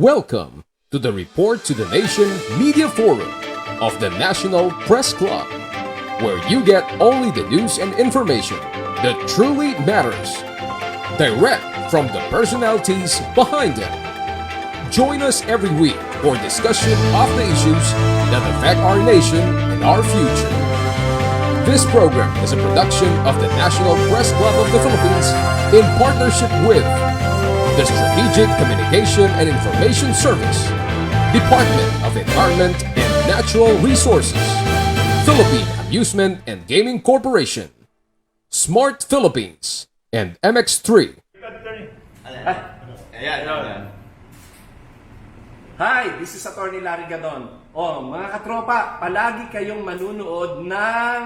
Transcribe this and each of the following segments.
Welcome to the Report to the Nation Media Forum of the National Press Club, where you get only the news and information that truly matters, direct from the personalities behind it. Join us every week for discussion of the issues that affect our nation and our future. This program is a production of the National Press Club of the Philippines in partnership with the Strategic Communication and Information Service, Department of Environment and Natural Resources, Philippine Amusement and Gaming Corporation, Smart Philippines, and MX3. Hi, this is Attorney Larry Gadon. Mga katropa, palagi kayong manunood ng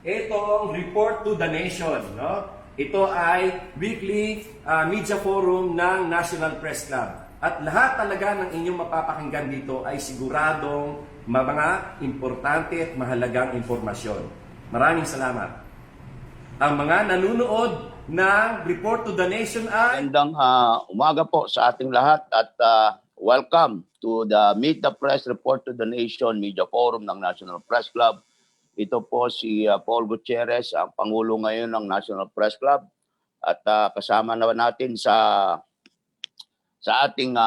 itong Report to the Nation, no? Ito ay weekly media forum ng National Press Club. At lahat talaga ng inyong mapapakinggan dito ay siguradong mga importante at mahalagang impormasyon. Maraming salamat. Ang mga nanunood ng Report to the Nation ay... Magandang umaga po sa ating lahat at welcome to the Meet the Press Report to the Nation Media Forum ng National Press Club. Ito po si Paul Gutierrez, ang Pangulo ngayon ng National Press Club. At kasama naman natin sa ating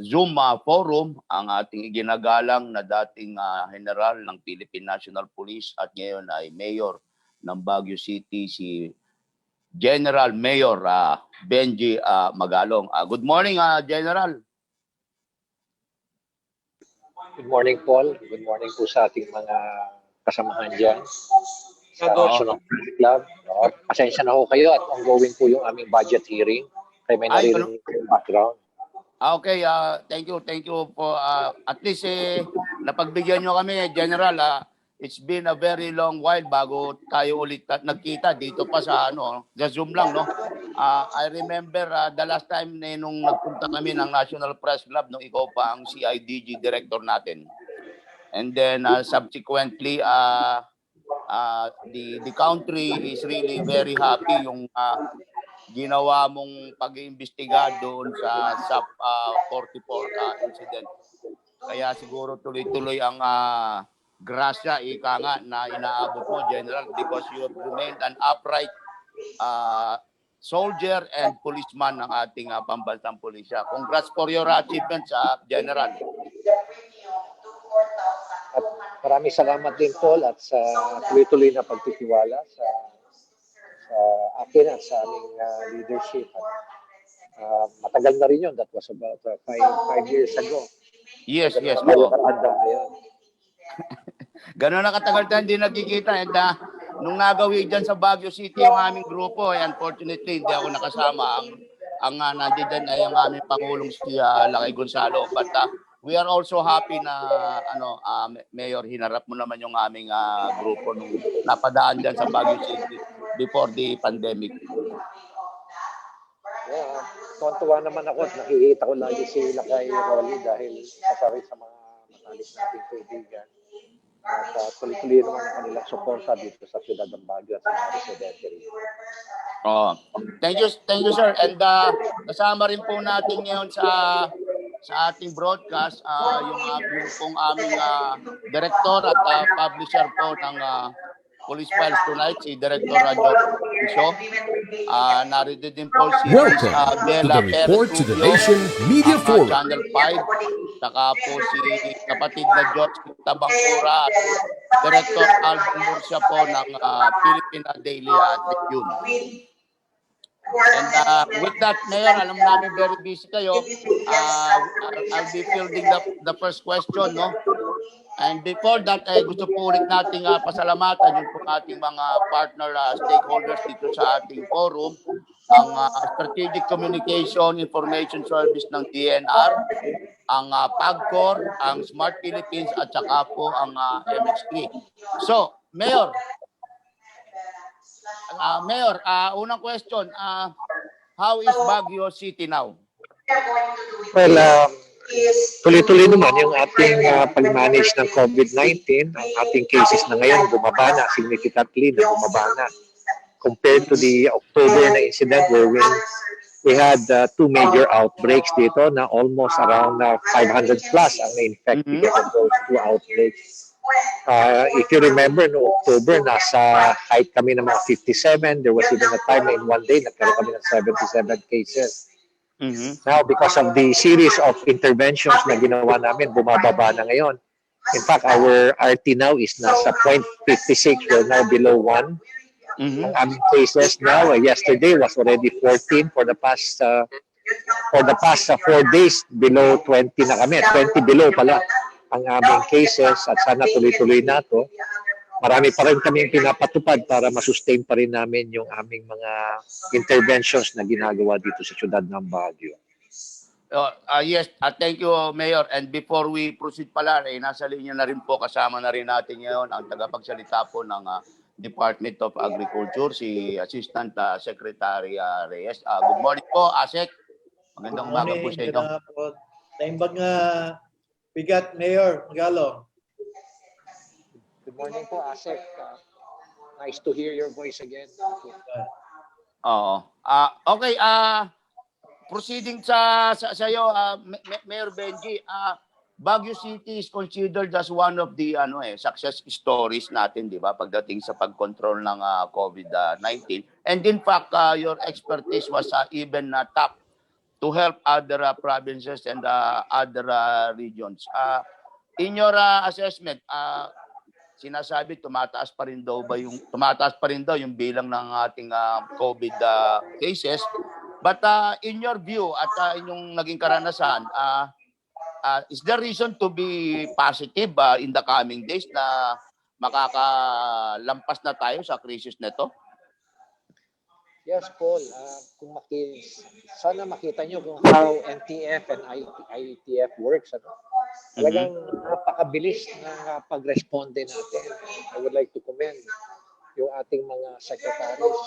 Zoom forum ang ating iginagalang na dating General ng Philippine National Police at ngayon ay Mayor ng Baguio City, si General Mayor Benji Magalong. Good morning, General. Good morning, Paul. Good morning po sa ating mga kasamahan dyan sa National Press Club. Pasensya na ho kayo at ongoing po yung aming budget hearing. Kaya may naririnig yung background. Okay, thank you po. At least napagbigyan nyo kami, General. It's been a very long while bago tayo ulit nagkita dito pa sa sa Zoom lang, no? I remember the last time nung nagpunta kami ng National Press Club nung ikaw pa ang CIDG director natin. And then subsequently the country is really very happy yung ginawa mong pag-iimbestiga doon sa SAP 44 incident. Kaya siguro tuloy-tuloy ang grasya ika nga na inaabot mo, General, because you have remained an upright soldier and policeman ng ating pambansang pulisya. Congrats for your achievements, General. At maraming salamat din, Paul, at sa tuloy-tuloy na pagtitiwala sa akin at sa aming leadership. Matagal na rin yun. That was about 5 years ago. Yes. Gano'n na katagal tayo hindi nagkikita. And nung nagawi dyan sa Baguio City yung aming grupo, unfortunately hindi ako nakasama. Ang nandiyan ay ang aming Pangulong si Lakay Gonzalo. But we are also happy na Mayor, hinarap mo naman yung aming grupo nung napadaan dyan sa Baguio City before the pandemic. Yeah, tuwan-tuwa naman ako at nakikita ko lagi si Lakay Rolly dahil kasari sa mga matalik nating kaibigan. At tuloy-tuloy naman ang kanilang suporta dito sa Ciudad ng Baguio at sa mga residente rin. Thank you sir. And kasama rin po natin ngayon sa ating broadcast yung pong aming director at publisher po ng Police Files Tonight, si Director Joe Piso. Narito din po si Welcome to the Report to the Nation Media Forum. Channel 5, saka po si kapatid na George Tabangura at Director Alvin Murcia po ng Philippine Daily Tribune. And with that, Mayor, alam namin very busy kayo. I'll be fielding the first question, no? And before that, gusto po ulit nating pasalamatan yung po ating mga partner stakeholders dito sa ating forum, ang Strategic Communication Information Service ng DNR, ang PAGCOR, ang Smart Philippines, at saka po ang MX3. So, Mayor, unang question, how is Baguio City now? Well, tuloy-tuloy naman yung ating pag-manage ng COVID-19. Ang ating cases na ngayon bumaba na, significantly na bumaba na. Compared to the October na incident wherein we had two major outbreaks dito na almost around 500 plus ang na-infect Mhm. because of those two outbreaks. If you remember, no October, nasa height kami ng mga 57. There was even a time na in one day, nagkaroon kami ng 77 cases. Mhm. Now, because of the series of interventions na ginawa namin, bumababa na ngayon. In fact, our RT now is nasa 0.56. We're now below 1. Mhm. Ang aming cases now, yesterday was already 14 for the past 4 days, below 20 na kami. 20 below pala ang aming cases at sana tuloy-tuloy na to. Marami pa rin kami pinapatupad para masustain pa rin namin yung aming mga interventions na ginagawa dito sa syudad ng Baguio. Yes, thank you, Mayor. And before we proceed pala, nasa linya na rin po, kasama na rin natin ngayon ang tagapagsalita po ng Department of Agriculture, si Assistant Secretary Reyes. Good morning po, Asek. Magandang umaga po sa inyo. Naimbag nga bigat, Mayor Magalong. Good morning po, Asek. Nice to hear your voice again. Oo. Okay, proceeding sa iyo, Mayor Benji, Baguio City is considered as one of the success stories natin, di ba, pagdating sa pagkontrol ng COVID-19. And in fact, your expertise was even top to help other provinces and other regions. In your assessment, sinasabi tumataas pa rin daw yung bilang ng ating COVID cases. But in your view at inyong naging karanasan, is there reason to be positive in the coming days na makakalampas na tayo sa crisis nito? Yes, Paul. Sana makita nyo kung how NTF and IETF works. Talagang napakabilis ng pag-responde natin. I would like to commend yung ating mga secretaries,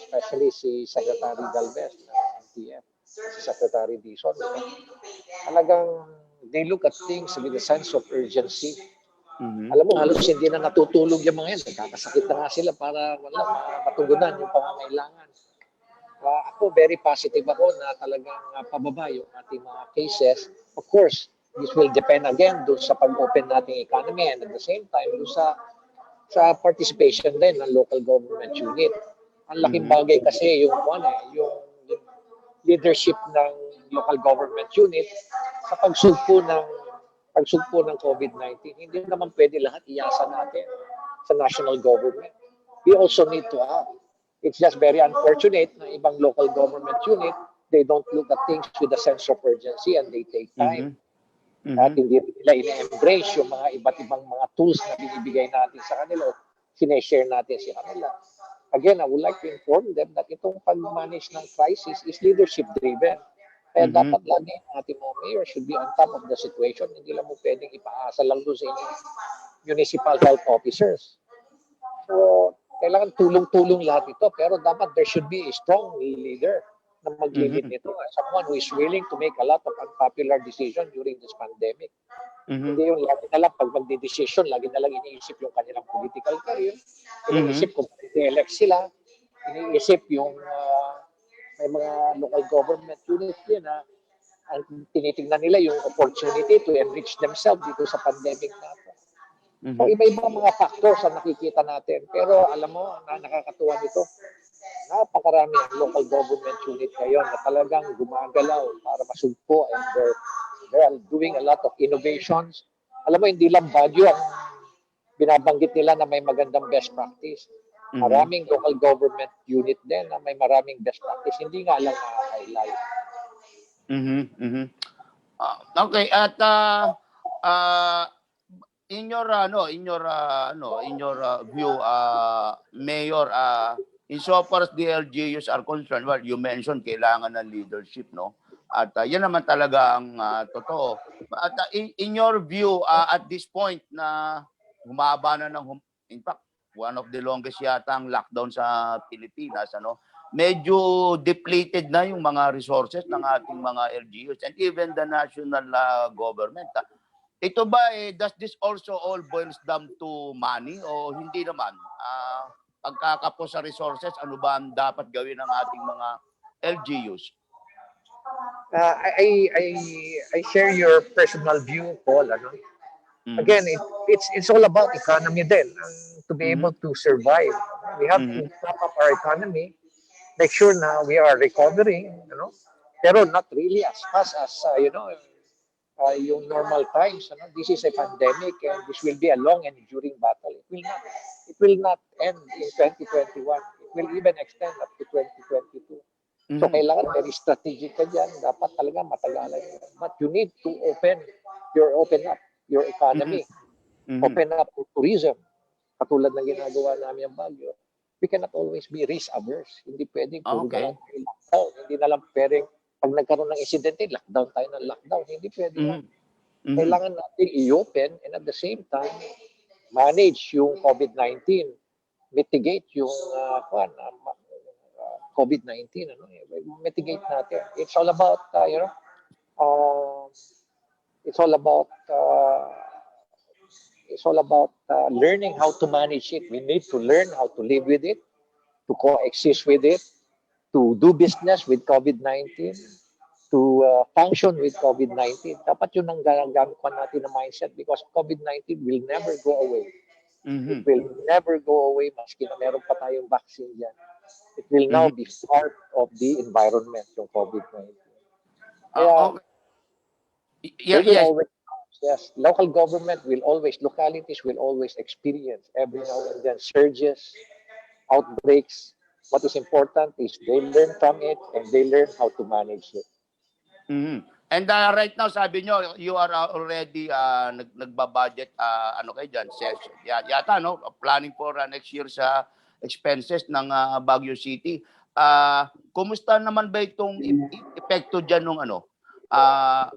especially si Secretary Galvez ng NTF, si Secretary Dizon. Talagang they look at things with a sense of urgency. Alam mo, halos hindi na natutulog yung mga yan. Nagkakasakit na nga sila para matugunan yung pangangailangan. Ako, very positive ako na talagang pababa yung ating mga cases. Of course, this will depend again doon sa pag-open nating economy and at the same time doon sa participation din ng local government unit. Ang laking bagay kasi yung leadership ng local government unit sa pagsugpo ng COVID-19. Hindi naman pwede lahat iasa natin sa national government. We also need to act. It's just very unfortunate na ibang local government unit, they don't look at things with a sense of urgency and they take time. At hindi nila ina-embrace yung mga iba't ibang mga tools na binibigay natin sa kanila o sineshare natin sa kanila. Again, I would like to inform them that itong pag-manage ng crisis is leadership-driven. Kaya dapat lagi ang ating mga mayor should be on top of the situation. Hindi lang mo pwedeng ipaasa lang doon sa municipal health officers. So, kailangan tulong-tulong lahat ito. Pero dapat there should be a strong leader na mag-lead nito. Someone who is willing to make a lot of unpopular decisions during this pandemic. Hindi yung lagi na lang pag magde-decision, lagi na lang iniisip yung kanilang political career. Iniisip kung i-elect sila. Iniisip yung may mga local government units din na ang tinitingnan nila yung opportunity to enrich themselves dito sa pandemic natin. So, iba-ibang mga factors ang nakikita natin. Pero alam mo, nakakatuwa nito. Napakarami ang local government unit ngayon na talagang gumagalaw para masugpo and they're doing a lot of innovations. Alam mo, hindi lang Baguio ang binabanggit nila na may magandang best practice. Maraming local government unit din na may maraming best practice. Hindi nga lang na-highlight. Okay, at in your view, Mayor, insofar as the LGUs are concerned, well, you mentioned kailangan ng leadership, no? At yan naman talaga ang totoo. At in your view, at this point na humaba na in fact, one of the longest yata ang lockdown sa Pilipinas, medyo depleted na yung mga resources ng ating mga LGUs and even the national government. Ito ba, does this also all boils down to money o hindi naman? Pagkakapos sa resources, ano ba ang dapat gawin ng ating mga LGUs? I share your personal view, Paul. Ano? Again, it's all about economy din. To be able to survive, we have to prop up our economy, make sure na we are recovering, pero not really as fast as, yung normal times. This is a pandemic and this will be a long and enduring battle. It will not end in 2021. It will even extend up to 2022. So kailangan very strategic ka dyan. Dapat talaga matagalan yan. But you need to open up your economy. Open up to tourism. Katulad ng ginagawa namin ang Baguio. We cannot always be risk averse. Hindi pwedeng puro na lang lockdown. Hindi na lang pwedeng pag nagkaroon ng insidente, lockdown tayo ng lockdown. Hindi pwede yan. Kailangan natin i-open and at the same time, manage yung COVID-19. Mitigate yung COVID-19. Mitigate natin. It's all about, learning how to manage it. We need to learn how to live with it, to coexist with it, to do business with COVID-19, to function with COVID-19. Dapat yun ang gamit pa natin na mindset because COVID-19 will never go away. It will never go away maski na meron pa tayong vaccine dyan. It will now be part of the environment, yung COVID-19. Kaya, yes, local government localities will always experience every now and then surges, outbreaks. What is important is they learn from it and they learn how to manage it. And right now, sabi nyo, you are already nagbabudget, kayo dyan, yata, no? Planning for next year sa expenses ng Baguio City. Kumusta naman ba itong epekto dyan nung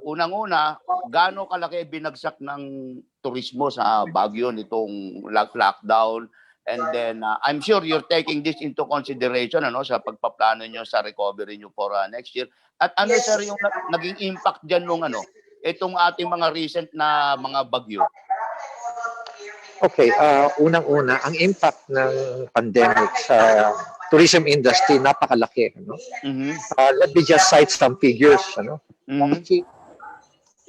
unang-una, gaano kalaki binagsak ng turismo sa Baguio nitong lockdown? And then, I'm sure you're taking this into consideration sa pagpaplano nyo sa recovery nyo for next year. At ano, sir, yung naging impact dyan nung itong ating mga recent na mga bagyo? Okay, unang-una, ang impact ng pandemic sa tourism industry napakalaki. Let me just cite some figures.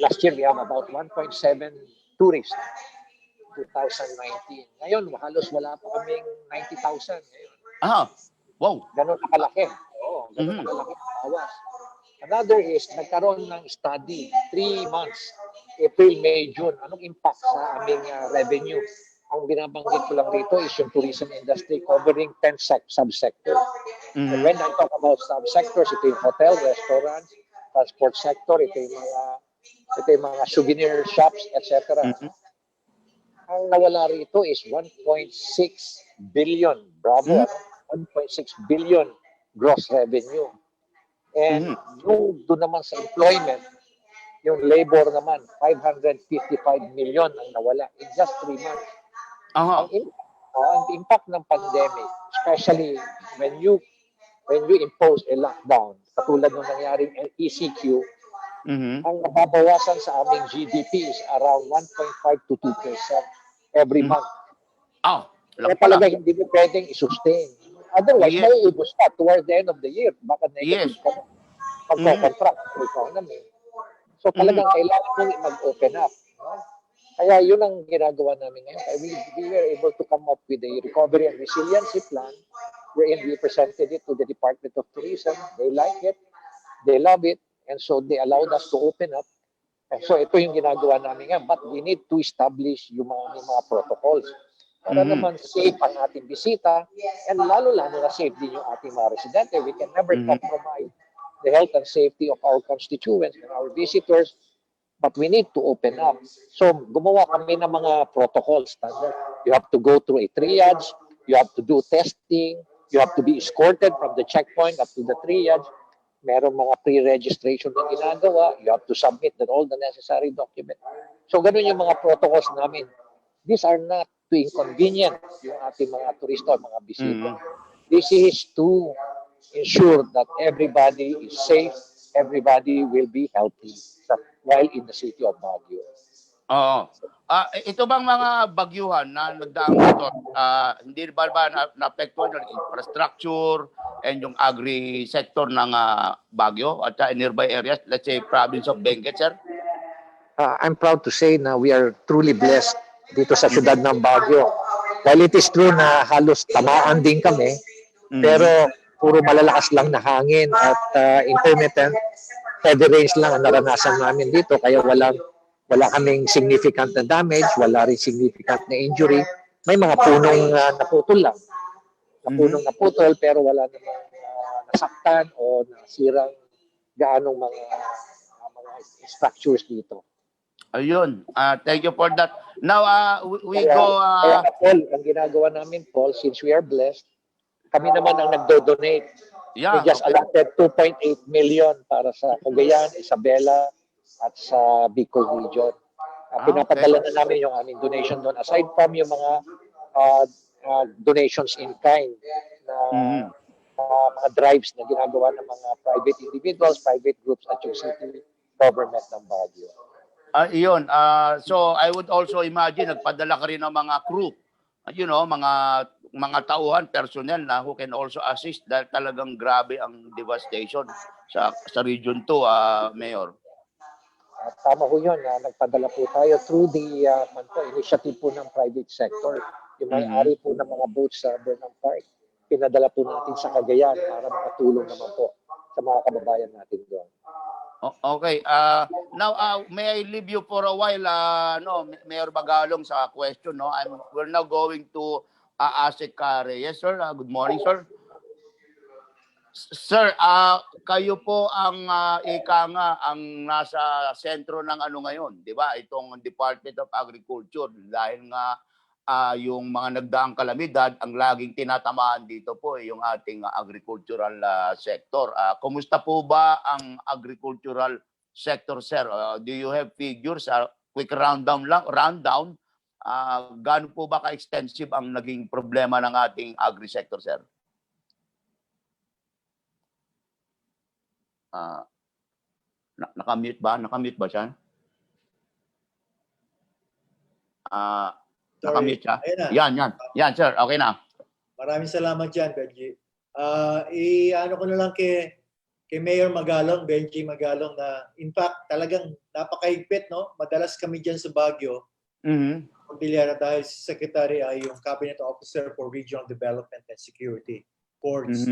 Last year, we have about 1.7 tourists. 2019. Ngayon, halos wala pa kaming 90,000 ngayon. Wow. Ganun nakalaki. Oo, ganun nakalaki. Bawas. Another is, nagkaroon ng study, 3 months, April, May, June. Anong impact sa aming revenue? Ang binabanggit ko lang rito is yung tourism industry covering 10 subsectors. And when I talk about subsectors, ito yung hotel, restaurants, transport sector, ito yung mga souvenir shops, etc. Ang nawala rito is 1.6 billion. Bravo. 1.6 billion gross revenue. And yung doon naman sa employment, yung labor naman, 555 million ang nawala in just 3 months. Ang impact ng pandemic, especially when you impose a lockdown, katulad ng nangyaring ECQ, ang nababawasan sa aming GDP is around 1.5 to 2% every month. Kaya talaga hindi mo pwedeng i-sustain. Otherwise, may ibus ka toward the end of the year. Baka negative ka na. Pagko-contract sa economy. So talagang kailangan mong mag-open up. Kaya yun ang ginagawa namin ngayon. We were able to come up with a recovery and resiliency plan wherein we presented it to the Department of Tourism. They like it. They love it. And so they allowed us to open up. And so ito yung ginagawa namin ngayon. But we need to establish yung mga protocols para naman safe ang ating bisita and lalo-lalo na safe din yung ating mga residente. We can never compromise the health and safety of our constituents and our visitors, but we need to open up. So gumawa kami ng mga protocols. You have to go through a triage, you have to do testing, you have to be escorted from the checkpoint up to the triage. Meron mga pre-registration na ginagawa. You have to submit all the necessary documents. So ganun yung mga protocols namin. These are not to inconvenience yung ating mga turista, mga bisita. This is to ensure that everybody is safe, everybody will be healthy while in the city of Baguio. Oo. Ito bang mga bagyuhan na nagdaang ito, hindi ba naapektuhan yung infrastructure and yung agri sector ng Baguio at nearby areas, let's say province of Benguet, sir? I'm proud to say na we are truly blessed dito sa syudad ng Baguio. While it is true na halos tamaan din kami, pero puro malalakas lang na hangin at intermittent heavy rains lang ang naranasan namin dito, kaya wala kaming significant na damage, wala rin significant na injury. May mga punong naputol lang. Punong naputol pero wala namang nasaktan o nasirang gaanong mga structures dito. Ayun. Thank you for that. Now, we Kaya, go... kaya Paul, ang ginagawa namin, Paul, since we are blessed, kami naman ang nagdo-donate. We just allotted 2.8 million para sa Cagayan, Isabela, at sa Bicol region. Pinapadala na namin yung aming donation doon. Aside from yung mga donations in kind na mga drives na ginagawa ng mga private individuals, private groups at yung city government ng Baguio. Iyon. So I would also imagine nagpadala ka rin ng mga crew, mga tauhan, personnel na who can also assist dahil talagang grabe ang devastation sa Region 2, Mayor. Tama ho yun, nagpadala po tayo through the initiative po ng private sector. Yung may-ari po ng mga boats sa Burnham Park, pinadala po natin sa Cagayan para makatulong naman po sa mga kababayan natin doon. Okay. Now, may I leave you for a while, Mayor Magalong, sa question. No? We're now going to Asik Kare. Yes, sir. Good morning, sir. Sir, kayo po ang ang nasa sentro ng ngayon, 'di ba? Itong Department of Agriculture dahil nga yung mga nagdaang kalamidad ang laging tinatamaan dito po yung ating agricultural sector. Kumusta po ba ang agricultural sector, sir? Do you have figures? Quick rundown lang, gaano po ba ka-extensive ang naging problema ng ating agri sector, sir? Nakamute ba? Nakamute ba siya? Nakamute siya? Yan, sir. Okay na. Maraming salamat dyan, Benji. Ano ko na lang kay Mayor Magalong, Benji Magalong, na in fact, talagang napakahigpit, no? Madalas kami dyan sa Baguio. Pagbilyara dahil si Secretary ay yung Cabinet Officer for Regional Development and Security, Ports.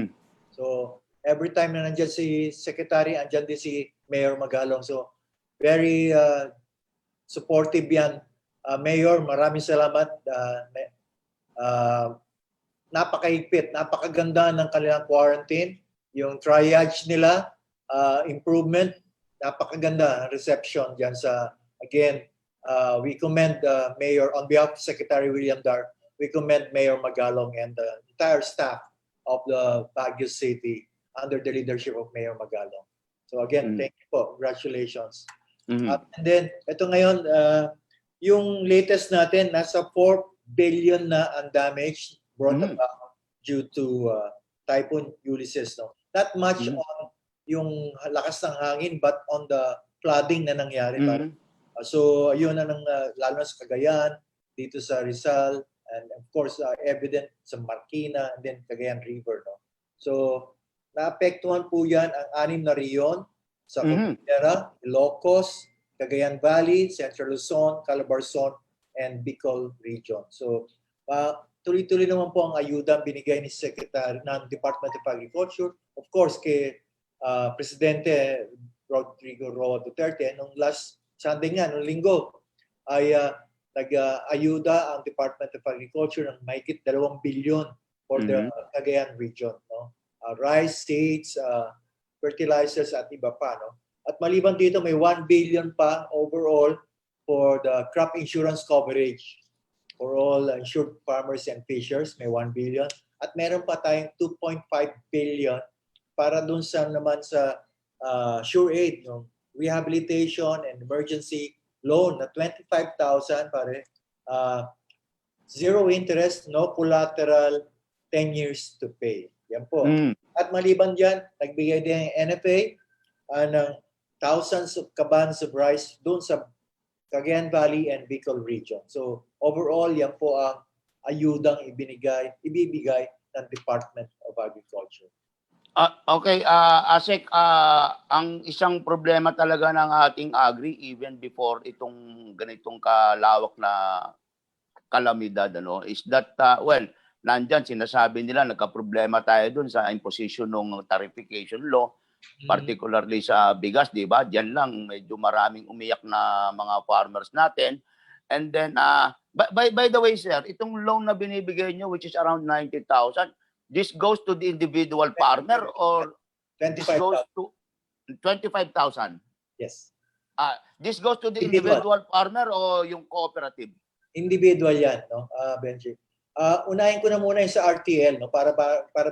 So, every time na nandyan si Secretary, andyan din si Mayor Magalong. So, very supportive yan. Mayor, maraming salamat. Napakahigpit, napakaganda ng kanilang quarantine. Yung triage nila, improvement, napakaganda reception dyan sa, again, we commend Mayor, on behalf of Secretary William Dar, we commend Mayor Magalong and the entire staff of the Baguio City under the leadership of Mayor Magalong. So again, thank you po. Congratulations. And then, ito ngayon, yung latest natin, nasa 4 billion na ang damage brought about due to Typhoon Ulysses. No? Not much on yung lakas ng hangin, but on the flooding na nangyari. So, yun na lalo na sa Cagayan, dito sa Rizal, and of course, evident sa Marikina, and then Cagayan River. No? So, naapektuhan po yan ang 6 na riyon sa Cordillera, Ilocos, Cagayan Valley, Central Luzon, Calabarzon, and Bicol region. So, tuloy-tuloy naman po ang ayuda binigay ni Secretary ng Department of Agriculture. Of course, kay Presidente Rodrigo Roa Duterte, nung last Sunday nga, nung linggo, ay nag-ayuda ang Department of Agriculture ng mahigit 2 billion for the Cagayan region. No? Rice, seeds, fertilizers at iba pa. No? At maliban dito, may 1 billion pa overall for the crop insurance coverage for all insured farmers and fishers. May 1 billion. At meron pa tayong 2.5 billion para dun sa naman sa sure aid, no? Rehabilitation and emergency loan na 25,000 pare. Zero interest, no collateral, 10 years to pay. Yan po. At maliban dyan, nagbigay din ang NFA ng thousands of cabans of rice doon sa Cagayan Valley and Bicol region. So overall, yan po ang ayudang ibibigay ng Department of Agriculture. Okay, Asek, ang isang problema talaga ng ating agri even before itong ganitong kalawak na kalamidad is that nandyan sinasabi nila nagka-problema tayo dun sa imposition ng tarification law, particularly sa bigas, di ba? Diyan lang medyo maraming umiyak na mga farmers natin. And then by the way, sir, itong loan na binibigay nyo which is around 90,000, this goes to the individual farmer or this goes 25,000. to 25,000? Yes. This goes to the Individual. individual farmer o yung cooperative? Individual yan, no, Benji. Unahin ko na muna yung sa RTL, no, para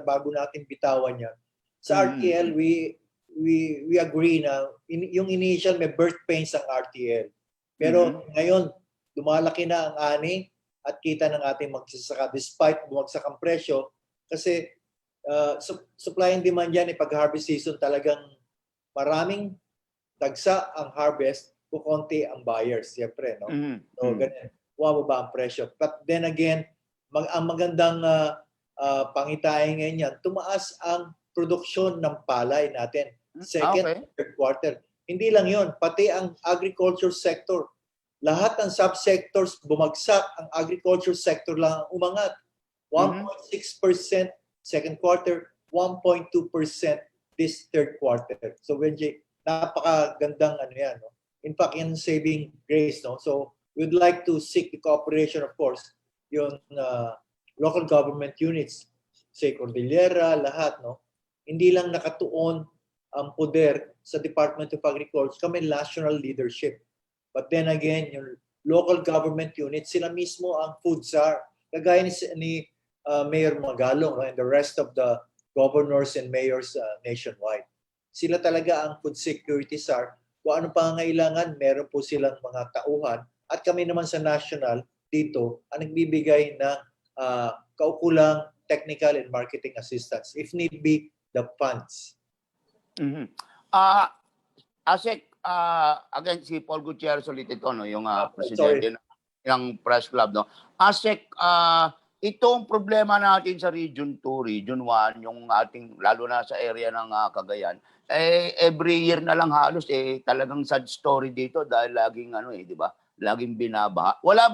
bago natin bitawan yan. Sa RTL, we agree na yung initial may birth pains ang RTL. Pero ngayon, lumalaki na ang ani at kita ng ating magsasaka despite bumagsak ang presyo kasi supply and demand yan pag harvest season talagang maraming dagsa ang harvest, kukonti ang buyers, siyempre, no? So, ganyan. Bumababa ang presyo. But then again, ang magandang pangitain ngayon yan, tumaas ang produksyon ng palay natin. Second, third quarter. Hindi lang yon, pati ang agriculture sector. Lahat ng subsectors bumagsak, ang agriculture sector lang ang umangat. 1.6% second quarter, 1.2% this third quarter. So, Benji, napakagandang yan. No? In fact, yan saving grace. No? So, we'd like to seek the cooperation, of course, yung local government units, say Cordillera, lahat. No? Hindi lang nakatuon ang poder sa Department of Agriculture, kami national leadership. But then again, yung local government units, sila mismo ang food czar. Kagaya ni Mayor Magalong, no? And the rest of the governors and mayors nationwide. Sila talaga ang food security czar. Kung ano pangangailangan, meron po silang mga tauhan. At kami naman sa national dito ang nagbibigay ng kaukulang technical and marketing assistance. If need be, the funds. Asek, again, si Paul Gutierrez ulit ito, no? Yung presidente ng press club. No? Asek, itong problema natin sa Region 2, Region 1, yung ating, lalo na sa area ng Cagayan, every year na lang halos, talagang sad story dito dahil laging, di ba? Laging binabaha. Wala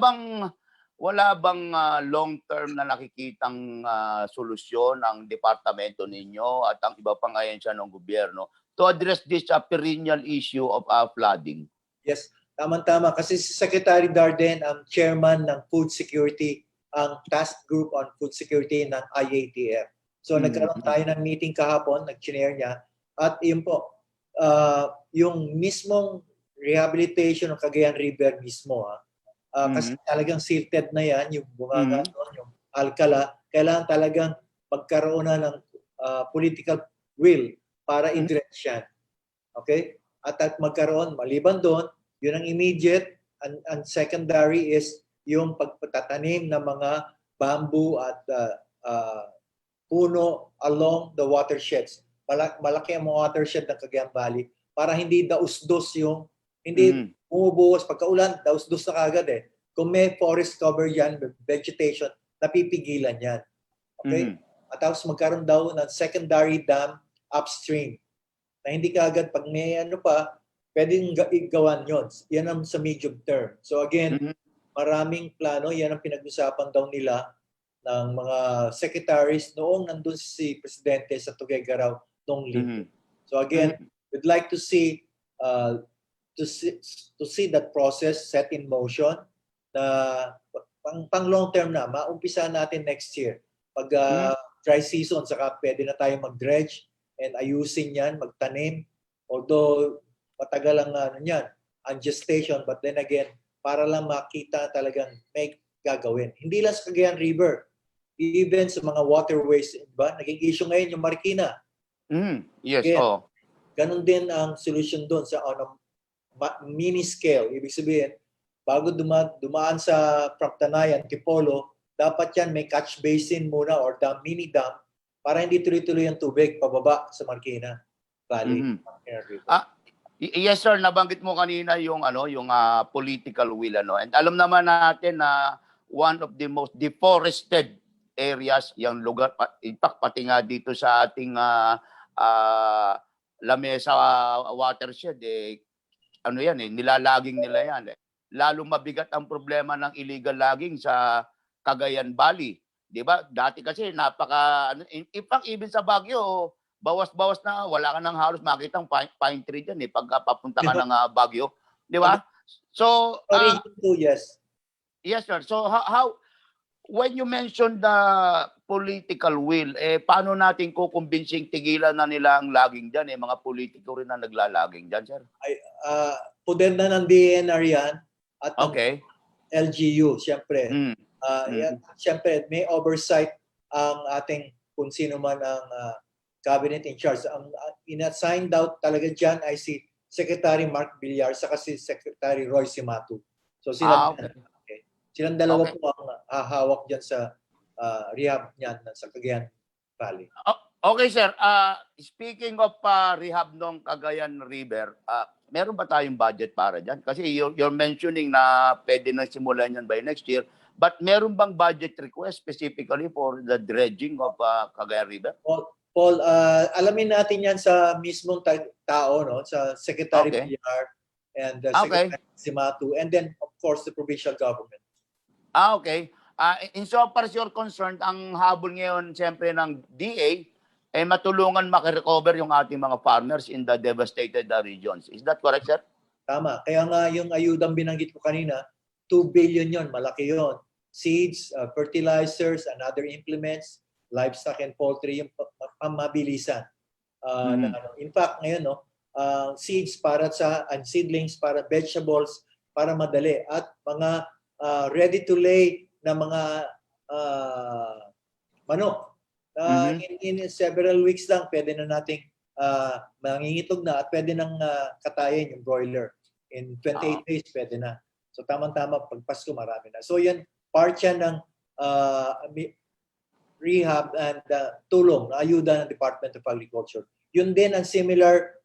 bang long-term na nakikitang solusyon ng departamento ninyo at ang iba pang ahensya ng gobyerno to address this perennial issue of flooding? Yes, tama-tama. Kasi si Secretary Darden ang chairman ng food security, ang task group on food security ng IATF. So nagkaroon tayo ng meeting kahapon, nag-chair niya. At yun po, yung mismong rehabilitation ng Cagayan River mismo, kasi talagang silted na yan, yung bunganga, yung Alcala, kailangan talagang magkaroon na ng political will para i-dredge yan. Okay? At magkaroon, maliban doon, yun ang immediate, and secondary is yung pagtatanim ng mga bamboo at puno along the watersheds. Malaki ang mga watershed ng Cagayan Valley para hindi daus-dos yung, hindi bumubuhos pagkaulan, daus-dos na kagad Kung may forest cover yan, vegetation, napipigilan yan. Okay? At tapos magkaroon daw ng secondary dam upstream na hindi kagad pag may pwedeng igawan yun. Yan ang sa medium term. So again, maraming plano. Yan ang pinag-usapan daw nila ng mga secretaries noong nandun si Presidente sa Tuguegarao noong linggo. So again, we'd like to see that process set in motion na pang long term na. Maumpisa natin next year. Pag dry season, saka pwede na tayo mag-dredge and ayusin yan, magtanim. Although matagal ang ang gestation, but then again, para lang makita talagang may gagawin. Hindi lang sa Cagayan River, even sa mga waterways, ba? Naging issue ngayon yung Marikina. Yes, again, ganun din ang solution doon sa on a mini scale. Ibig sabihin, bago dumaan sa Praptanayan, Tipolo, dapat yan may catch basin muna or dam, mini dam para hindi tuloy-tuloy ang tubig pababa sa Marikina Valley. Yes sir, nabanggit mo kanina yung yung political will And alam naman natin na one of the most deforested areas yung lugar in fact pati nga dito sa ating Lamesa watershed nilalaging nila yan Lalo mabigat ang problema ng illegal logging sa Cagayan Valley. 'Di ba? Dati kasi in fact even sa Baguio bawas-bawas na wala ka nang halos makitang pine tree diyan pagka papunta ka ng Baguio, 'di ba? So Region 2, yes. yes sir. So how when you mention the political will paano natin kukumbinsing tigilan na nila ang logging diyan mga politiko rin na naglalaging diyan sir? Poder na ng DNR yan at ng Okay. LGU, siyempre. Mm. Yan, siyempre, may oversight ang ating kung sino man ang cabinet in charge. Ang in-assigned out talaga dyan ay si Secretary Mark Villar saka si Secretary Roy Simatu. So silang dalawa po ang hahawak dyan sa rehab niyan sa Cagayan Valley. Okay sir, speaking of rehab ng Cagayan River, meron ba tayong budget para dyan? Kasi you're mentioning na pwede na simulan yan by next year, but meron bang budget request specifically for the dredging of Cagayan River? Paul, alamin natin yan sa mismong tao, no? Sa Secretary Villar and Secretary Simatu, and then of course the provincial government. Okay. In so far as you're concerned, ang habol ngayon siyempre ng DA ay matulungan makarecover yung ating mga farmers in the devastated regions. Is that correct, sir? Tama. Kaya nga yung ayudang binanggit ko kanina, 2 billion yon, malaki yon. Seeds, fertilizers, and other implements, livestock and poultry, yung pamabilisan. In fact, ngayon, seeds para and seedlings para vegetables para madali at mga ready to lay na mga manok. In several weeks lang, pwede na nating mangingitog na at pwede nang katayin yung broiler. In 28 days, pwede na. So tamang-tama, pag Pasko, marami na. So yan, part yan ng rehab and tulong na ayuda ng Department of Agriculture. Yun din ang similar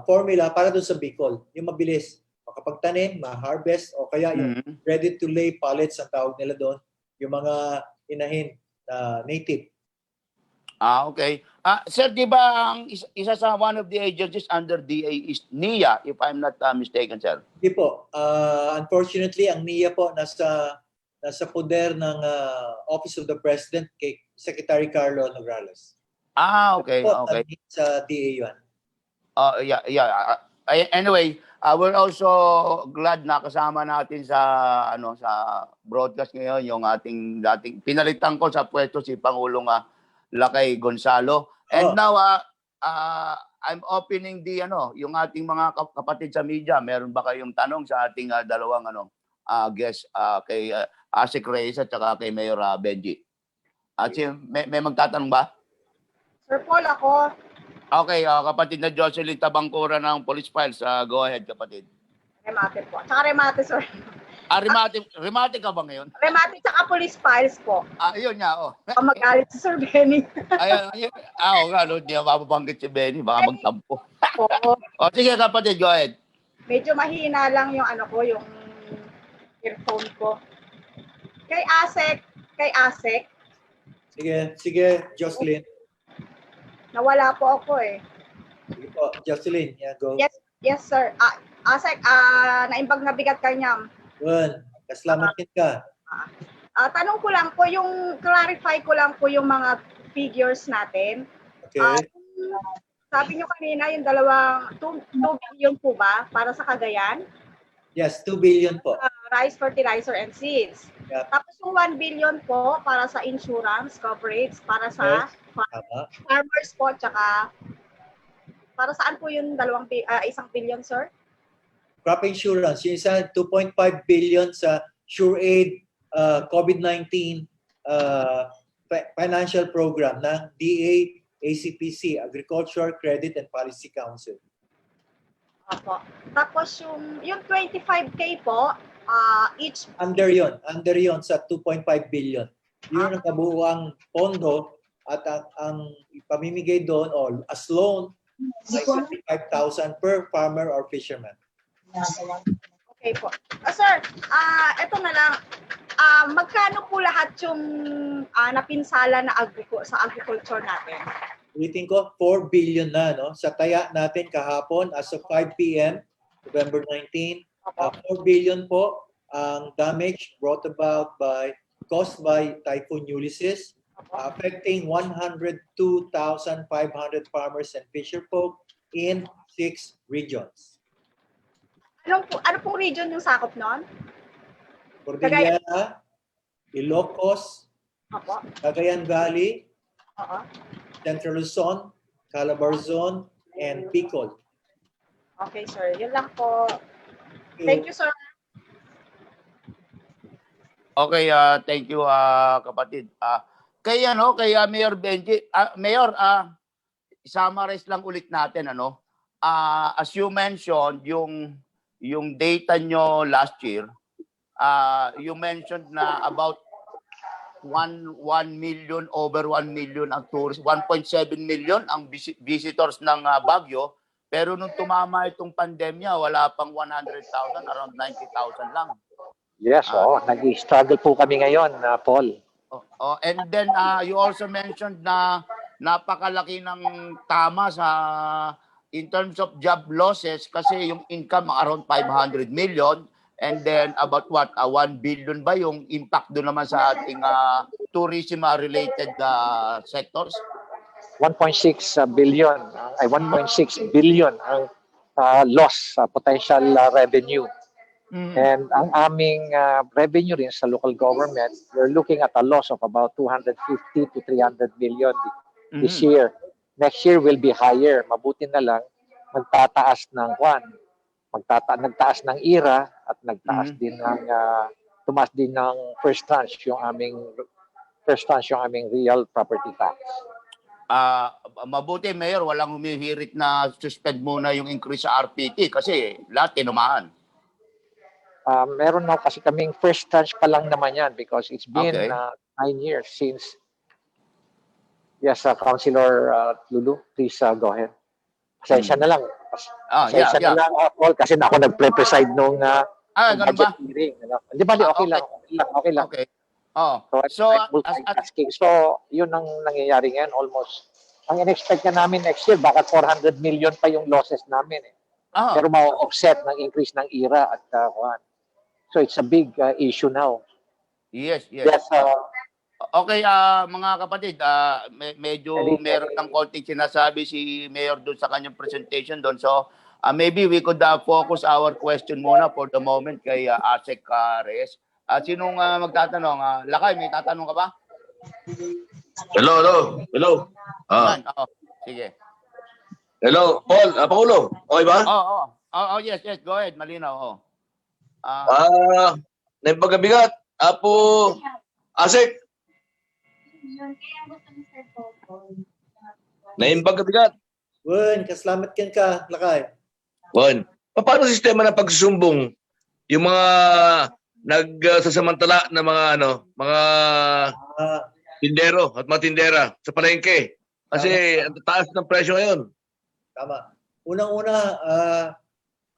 formula para doon sa Bicol. Yung mabilis, makapagtanim, ma-harvest, o kaya yung ready-to-lay pallets ang tawag nila doon, yung mga inahin na native. Okay. Sir, di ba ang isa sa one of the agencies under DA is NIA, if I'm not mistaken, sir? Hindi po. Unfortunately, ang NIA po nasa poder ng Office of the President kay Secretary Carlo Nograles. Okay. Okay. Sa DA yun. Yeah. Anyway, we're also glad na kasama natin sa sa broadcast ngayon yung ating dating pinalitan ko sa pwesto si Pangulong Lakay Gonzalo. And now I'm opening yung ating mga kapatid sa media. Meron ba kayong tanong sa ating dalawang guest kay Asik Reyes at saka kay Mayor Benji? At may magtatanong ba? Sir Paul, ako. Okay, kapatid na Jocelyn Tabangkura ng Police Files. Go ahead, kapatid. Remate po. Tsaka remate, sir. Remate ka ba ngayon? Remate tsaka police files po. Yun nga, Magalit si Sir Benny. Ayun. Hindi ako mapabanggit si Benny. Baka magtampo. Oo. Sige, kapatid, go ahead. Medyo mahina lang yung yung earphone ko. Kay Asek. Sige, Jocelyn. Nawala po ako eh. Sige po, Jocelyn, go. Yes, sir. Asek, naimbag na bigat kanya. Good. Kaslamatin ka. Tanong ko lang po, clarify ko lang po yung mga figures natin. Okay. Sabi nyo kanina, yung 2 billion po ba para sa Cagayan? Yes, 2 billion po. Rice, fertilizer, and seeds. Yep. Tapos yung 1 billion po para sa insurance coverage, para sa farmers po, tsaka para saan po yung 1 billion, sir? Crop insurance, yung isa 2.5 billion sa SureAid COVID-19 financial program ng DA, ACPC, Agriculture Credit and Policy Council. Opo. Tapos yung 25K po, each... Under yon sa 2.5 billion. Yun ang kabuuang pondo at ang ipamimigay doon as loan May 35,000 per farmer or fisherman. Okay po. Sir, ito na lang. Magkano po lahat yung napinsala na sa agriculture natin? Ulitin ko, 4 billion na, no? Sa taya natin kahapon, as of 5 p.m., November 19, 4 billion po ang damage brought about caused by Typhoon Ulysses, affecting 102,500 farmers and fisherfolk in 6 regions. Ano pong region yung sakop nun? Cordillera, Ilocos, Opo. Cagayan Valley, Oo. Central Luzon, Calabarzon, and Bicol. Okay, sir. Yun lang po. Thank you, sir. Okay, thank you kapatid. Kay Mayor Benji, Mayor, summarize lang ulit natin as you mentioned yung data nyo last year, you mentioned na about 1 million, over 1 million ang tourists, 1.7 million ang visitors ng Baguio, pero nung tumama itong pandemya, wala pang 100,000, around 90,000 lang. Yes, nag-struggle po kami ngayon, Paul. And then you also mentioned na napakalaki ng tama in terms of job losses kasi yung income around 500 million and then about 1 billion ba yung impact doon naman sa ating tourism related sectors? 1.6 billion, 1.6 billion ang loss sa potential revenue. And ang aming revenue rin sa local government, we're looking at a loss of about 250 to 300 million this year. Next year will be higher. Mabuti na lang, nagtaas ng IRA at tumaas din ng first tranche yung aming real property tax. Mabuti, Mayor, walang humihirit na suspend muna yung increase sa RPT kasi lahat tinumaan. Meron na kasi kaming first tranche pa lang naman yan because it's been 9 years since. Yes, Councilor Lulu, please go ahead. Pasensya na lang. Pasensya na lang, Paul, kasi ako nag-preside nung budget hearing. Di ba, okay lang. Okay. So yun ang nangyayari ngayon almost. Ang in-expect na namin next year, baka 400 million pa yung losses namin. Pero ma-offset ng increase ng IRA at so it's a big issue now. Yes. Okay, mga kapatid, medyo meron ng konting sinasabi si Mayor doon sa kanyang presentation doon. So, maybe we could focus our question muna for the moment kay Asek Reyes. Sinong magtatanong? Lakay, may tatanong ka ba? Hello. Sige. Hello, Paul, Paolo, okay ba? Yes, go ahead, malinaw. Naimpagabigat, Apo, Asek. Naimpagabigat. Wen, kaslamat ka, Lakay. Wen, paano sistema ng pagsusumbong yung mga nagsasamantala na mga tindero at mga tindera sa palengke? Kasi ang taas ng presyo ngayon. Tama. Unang-una,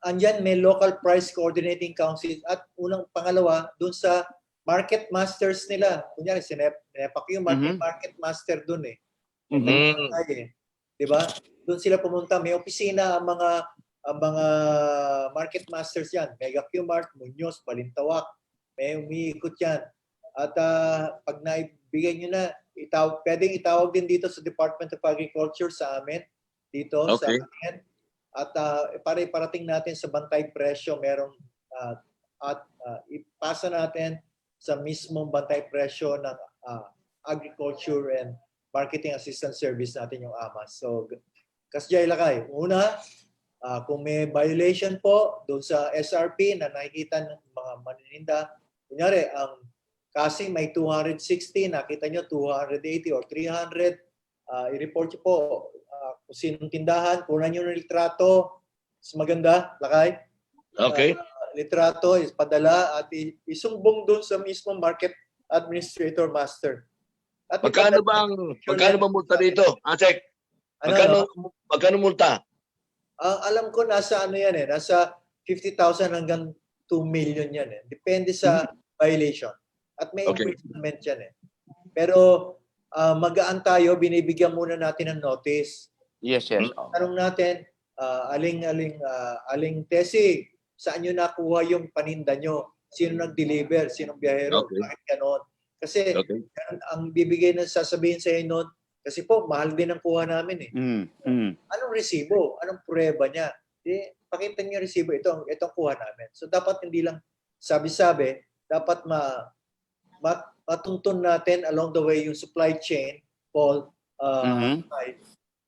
andyan may local price coordinating council at pangalawa, dun sa market masters nila. Kunyari, sinepak yung market master dun eh. Diba? Dun sila pumunta. May opisina ang mga market masters yan. Mega Q-Mart, Muñoz, Balintawak. May umiikot yan. At pag naibigay nyo na, pwedeng itawag din dito sa Department of Agriculture sa amin. Dito sa amin. At para iparating natin sa bantay presyo, merong ipasa natin sa mismong bantay presyo ng Agriculture and Marketing Assistance Service natin yung AMAS. So, Kasjay Lakay, una, kung may violation po doon sa SRP na nakikita ng mga manininda, kunyari, ang kasi may 260, nakita nyo 280 or 300, i-report nyo po kung sinong tindahan, kunan nyo ng litrato, mas maganda, Lakay. Okay. Litrato, padala at isumbong doon sa mismong market administrator master. At Magkano ba multa dito, Asek? Magkano, magkano multa? Ang alam ko nasa ano yan nasa 50,000 hanggang 2 million yan Depende sa violation. At may Okay. imprisonment yan Pero magaan tayo, binibigyan muna natin ng notice. Yes, yes. Oh. Tanong natin, aling Tessie, saan nyo nakuha yung paninda nyo? Sino nag-deliver? Sinong biyahero? Okay. Bakit ganon? Kasi Okay. ang bibigay na sasabihin sa inyo noon, kasi po, mahal din ang kuha namin Anong resibo? Anong prueba niya? Pakita niyo yung resibo. Itong kuha namin. So, dapat hindi lang sabi-sabi, dapat matuntun natin along the way yung supply chain, Paul,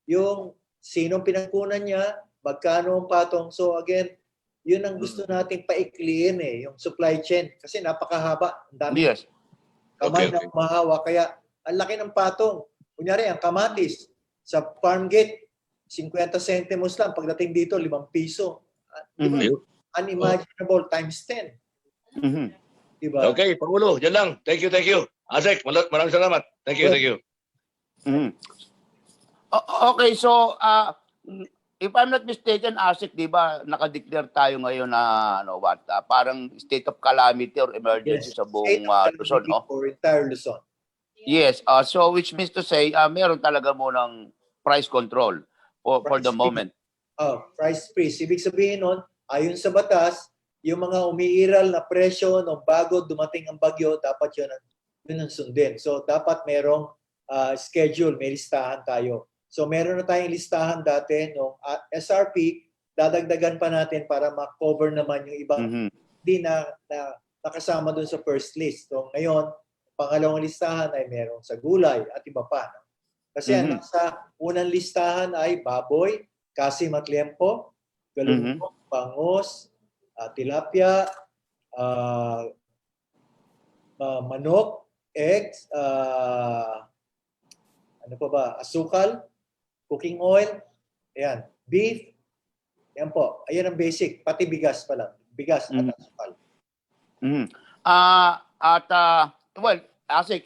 yung sinong pinagkunan niya, magkano ang patong. So, again, yun ang gusto natin paikliin yung supply chain. Kasi napakahaba. Ang dami Yes. kamay Okay, na umahawa. Kaya, ang laki ng patong. Kunyari, ang kamatis sa farm gate, 50 centimos lang. Pagdating dito, 5 piso. Unimaginable times 10. Diba? Okay, Pangulo, yan lang. Thank you, thank you. Asek, maraming salamat. Thank you, thank you. Okay, so if I'm not mistaken, ASIC, di ba, nakadeclare tayo ngayon na parang state of calamity or emergency sa buong Luzon, no? For entire Luzon. Yes, so which means to say, meron talaga munang price control for the moment. Price freeze. Ibig sabihin nun, ayon sa batas, yung mga umiiral na presyo nung bago dumating ang bagyo, dapat yun ang sundin. So, dapat merong schedule, may listahan tayo. So, meron na tayong listahan dati nung SRP, dadagdagan pa natin para ma-cover naman yung ibang hindi na nakasama dun sa first list. So, ngayon, pangalawang listahan ay meron sa gulay at iba pa. No? Kasi ang nasa unang listahan ay baboy, kasim at liempo, galunggong, bangus, tilapia, manok, eggs, ano pa ba, asukal, cooking oil, ayan, beef, yan po. Ayan ang basic, pati bigas pa lang. Bigas at asukal. Well, ASIC,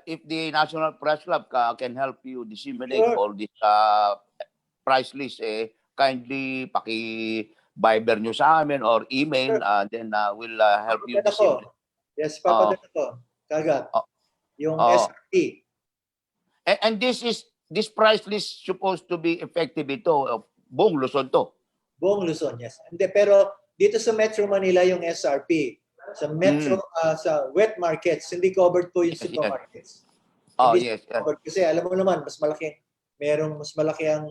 if the National Press Club can help you disseminate all this price list, kindly paki-Viber nyo sa amin or email, then we'll help you disseminate. Yes, papadala ko. Kagat. Yung SRP. And this price list supposed to be effective buong Luzon to. Buong Luzon, yes. Hindi, pero dito sa Metro Manila yung SRP. Sa Metro, sa wet markets, hindi covered po yung supermarkets. Hindi Yes. covered. Kasi alam mo naman, mas malaki ang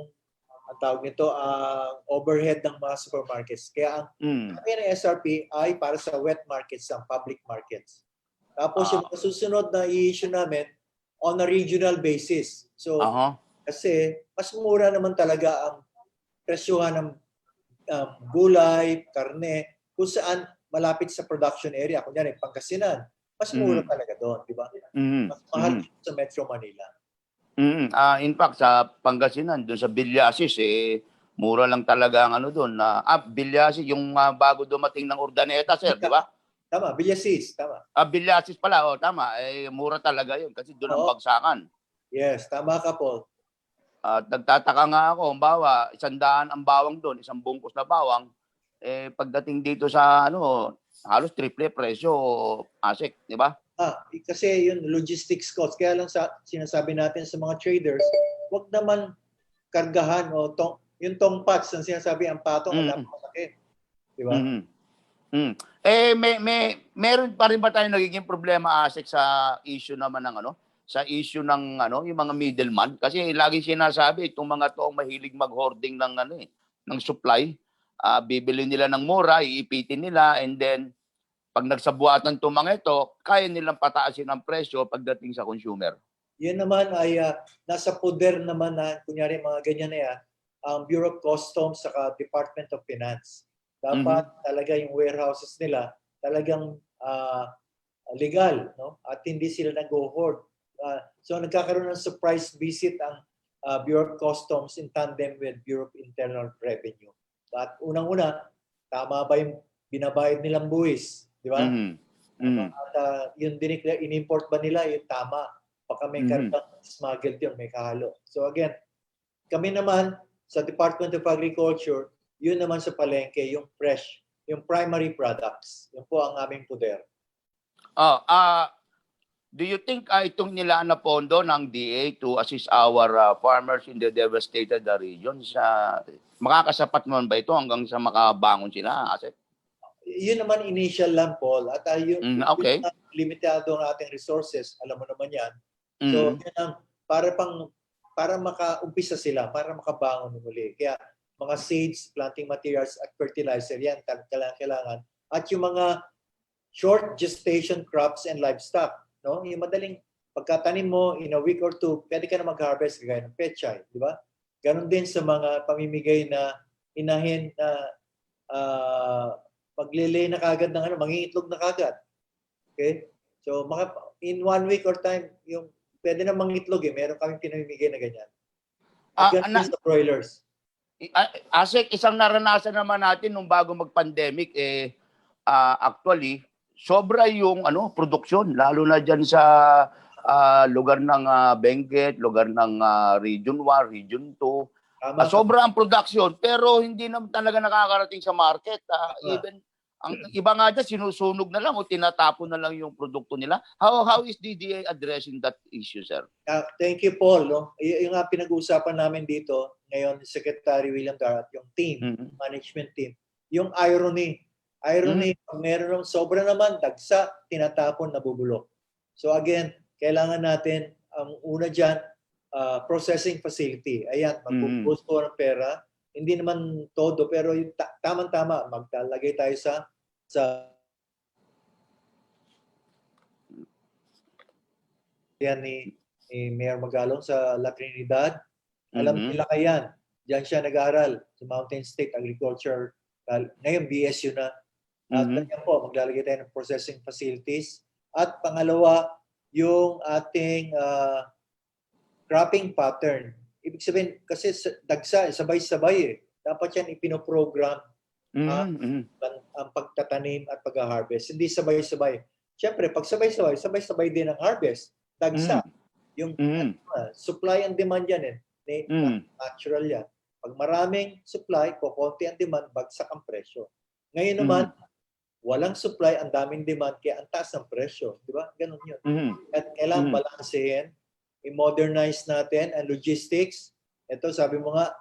tawag nito, ang overhead ng mga supermarkets. Kaya ang kami ng SRP ay para sa wet markets, ang public markets. Tapos yung susunod na i-issue namin on a regional basis. So, kasi mas mura naman talaga ang presyuhan ng gulay, karne, kung saan malapit sa production area. Kunyari, Pangasinan, mas mura talaga doon, di ba? Mas mahal sa Metro Manila. In fact, sa Pangasinan, doon sa Villasis, mura lang talaga ang doon. Villasis, yung bago dumating ng Urdaneta, sir, di ba? Tama, Villasis, tama. Villasis pala, tama. Mura talaga yun kasi doon ang bagsakan. Yes, tama ka, Paul. At nagtataka nga ako, bawa, 100 ang bawang doon, isang bungkus na bawang, pagdating dito sa halos triple presyo, ASIC, di ba? Kasi yun, logistics cost. Kaya lang sinasabi natin sa mga traders, wag naman kargahan yung tongpats ang sinasabi, ang patong, ang napakasakit. Di ba? Meron pa rin ba tayong nagiging problema, ASIC, sa issue naman ng sa issue ng yung mga middleman? Kasi lagi sinasabi, itong mga toong mahilig mag-hoarding ng ng supply, bibili nila ng mura, iipitin nila, and then pag nagsabuatan itong mga ito, kaya nilang pataasin ang presyo pagdating sa consumer. Yan naman ay nasa poder naman na, kunyari mga ganyan na yan, ang Bureau of Customs saka Department of Finance. Dapat talaga yung warehouses nila talagang legal, no? At hindi sila nag-hoard. So nagkakaroon ng surprise visit ang Bureau of Customs in tandem with Bureau of Internal Revenue. At unang-una, tama ba yung binabayad nilang buwis? Di ba? At yung in-import ba nila, yung tama? Baka may kargang smuggled yun, may kahalo. So again, Kami naman sa Department of Agriculture, yun naman sa palengke, yung fresh, yung primary products. Yun po ang aming poder. Do you think itong nilaan na pondo ng DA to assist our farmers in the devastated regions, makakasapat naman ba ito hanggang sa makabangon sila? Asek? Yun naman initial lang, Paul. At Okay. yun ang limitado ng ating resources, alam mo naman yan. Mm. So, yun ang para makaumpisa sila, para makabangon muli. Kaya mga seeds, planting materials at fertilizer, yan kailangan. At yung mga short gestation crops and livestock, no? Yung madaling pagkatanim mo in a week or two, pwede ka na mag-harvest kagaya ng pechay, di ba? Ganon din sa mga pamimigay na inahin na maglilay na kagad ng mangingitlog na kagad. Okay? So, in 1 week or time, yung pwede na mangitlog meron kaming pinamimigay na ganyan. Ganun sa broilers. Asek, isang naranasan naman natin nung bago mag-pandemic, actually, sobra yung produksyon, lalo na dyan sa lugar ng Benguet, lugar ng Region 1, Region 2. Sobra ang production, pero hindi naman talaga nakakarating sa market. Even ang iba nga dyan, sinusunog na lang o tinatapon na lang yung produkto nila. How is DDA addressing that issue, sir? Thank you, Paul. No? Yung pinag-uusapan namin dito, ngayon, Secretary William Dar at yung team, management team, yung irony. Pag meron sobra naman, dagsa, tinatapon, nabubulok. So again, kailangan natin, ang una dyan, processing facility. Ayan, magpupost po ng pera. Hindi naman todo, pero yung tamang-tama, maglalagay tayo sa yan ni Mayor Magalong sa La Trinidad. Alam nila kayan. Diyan siya nag-aaral sa Mountain State Agriculture. Ngayon, BSU na. At ganyan po, maglalagay tayo ng processing facilities. At pangalawa, yung ating cropping pattern. Ibig sabihin, kasi dagsa, sabay-sabay Dapat yan ipinoprogram ang pagtatanim at pag-harvest. Hindi sabay-sabay. Siyempre, pag sabay-sabay din ang harvest. Dagsa. Yung supply and demand yan natural yan. Pag maraming supply, kukunti ang demand, bagsak ang presyo. Ngayon naman, walang supply, ang daming demand, kaya ang taas ng presyo. Di ba? Ganun yun. At kailangan balansehin, i-modernize natin ang logistics. Ito, sabi mo nga,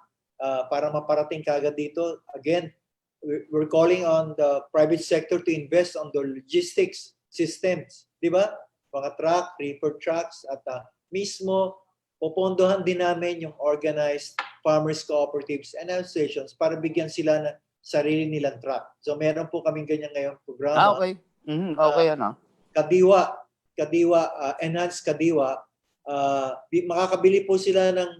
para maparating kagad dito, again, we're calling on the private sector to invest on the logistics systems. Di ba? Mga truck, reefer trucks, at mismo, pupondohan din namin yung organized farmers cooperatives and associations para bigyan sila ng sarili nilang truck. So meron po kaming ganyan ngayong programa. Okay. Okay yan Kadiwa, Enhanced Kadiwa, makakabili po sila ng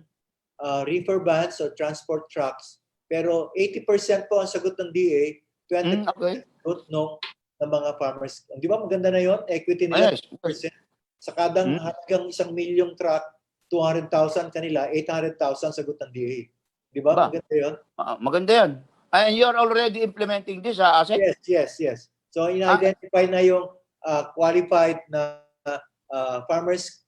reefer vans o transport trucks. Pero 80% po ang sagot ng DA, 20% sagot ng mga farmers. Di ba maganda na yon? Equity nila 80%. Sa kadang hanggang 1 milyong truck, 200,000 kanila, 800,000 sagot ng DA. Di ba? Maganda yun? Maganda yan. And you're already implementing this, Asek? Yes. So, in-identify na yung qualified na farmers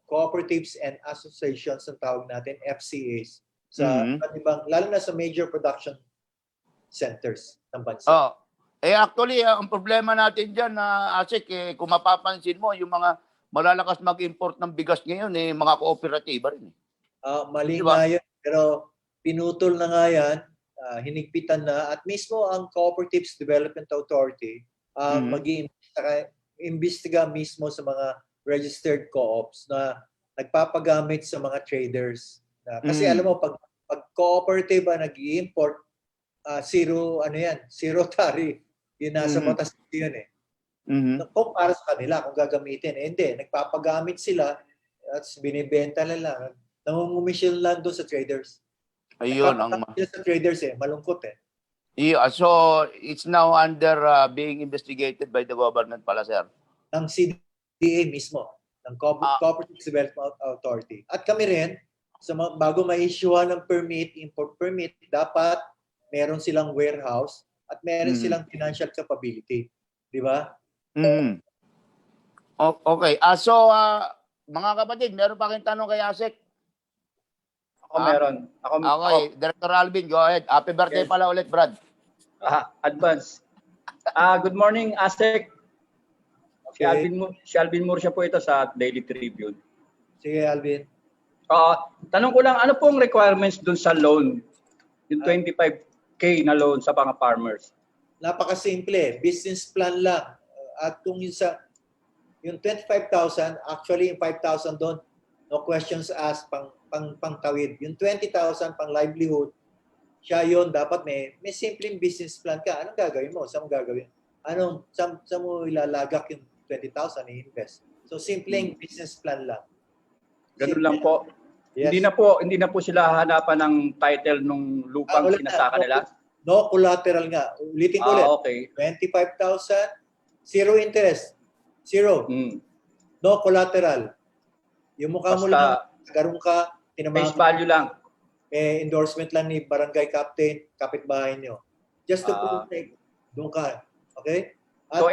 cooperatives and associations ang tawag natin, FCAs, sa ibang, lalo na sa major production centers ng bansa. Actually, ang problema natin dyan, Asek, kung mapapansin mo, yung mga malalakas mag-import ng bigas ngayon, mga kooperatiba rin. Mali nga yun, pero pinutol na nga yan, hinigpitan na, at mismo ang Cooperatives Development Authority mag-iimbestiga mismo sa mga registered co-ops na nagpapagamit sa mga traders. Kasi alam mo, pag cooperative nag-i-import, zero tariff. Yun nasa batas yun Kung para sa kanila, kung gagamitin. Hindi, nagpapagamit sila at binibenta na lang. Nangungumisyon lang doon sa traders. Ayun sa traders malungkot Yeah, so it's now under being investigated by the government pala, sir. Ng CDA mismo, ng Cooperative Development Authority. At kami rin, bago ma-issuehan ng import permit, dapat meron silang warehouse at meron silang financial capability. Di ba? Okay. So, mga kapatid, meron pa kayong tanong kay Asek? Ako meron. Okay, Director Alvin, go ahead. Happy birthday Yes. pala ulit, Brad. Advance. Good morning, Asek. Okay. Si Alvin Murcia po ito sa Daily Tribune. Sige, Alvin. Tanong ko lang, ano pong requirements dun sa loan? Yung 25K na loan sa mga farmers. Napakasimple. Business plan lang. At kung yung 25,000, actually yung 5,000 doon, no questions asked, pangtawid. Yung 20,000 pang livelihood, siya yun, dapat may simpleng business plan ka. Anong gagawin mo? Saan mo gagawin? Saan mo ilalagak yung 20,000 i-invest? So, simpleng business plan lang. Ganun lang po. Yes. Hindi na po sila hanapan ng title nung lupang wala sinasaka na. nila. No collateral nga. Ulitin ko ulit. Okay. 25,000, zero interest. Zero. No collateral. Yung mukha mo lang, garong ka, Face value lang. may endorsement lang ni barangay captain, kapitbahay nyo. Just to protect, doon ka. Okay? At So,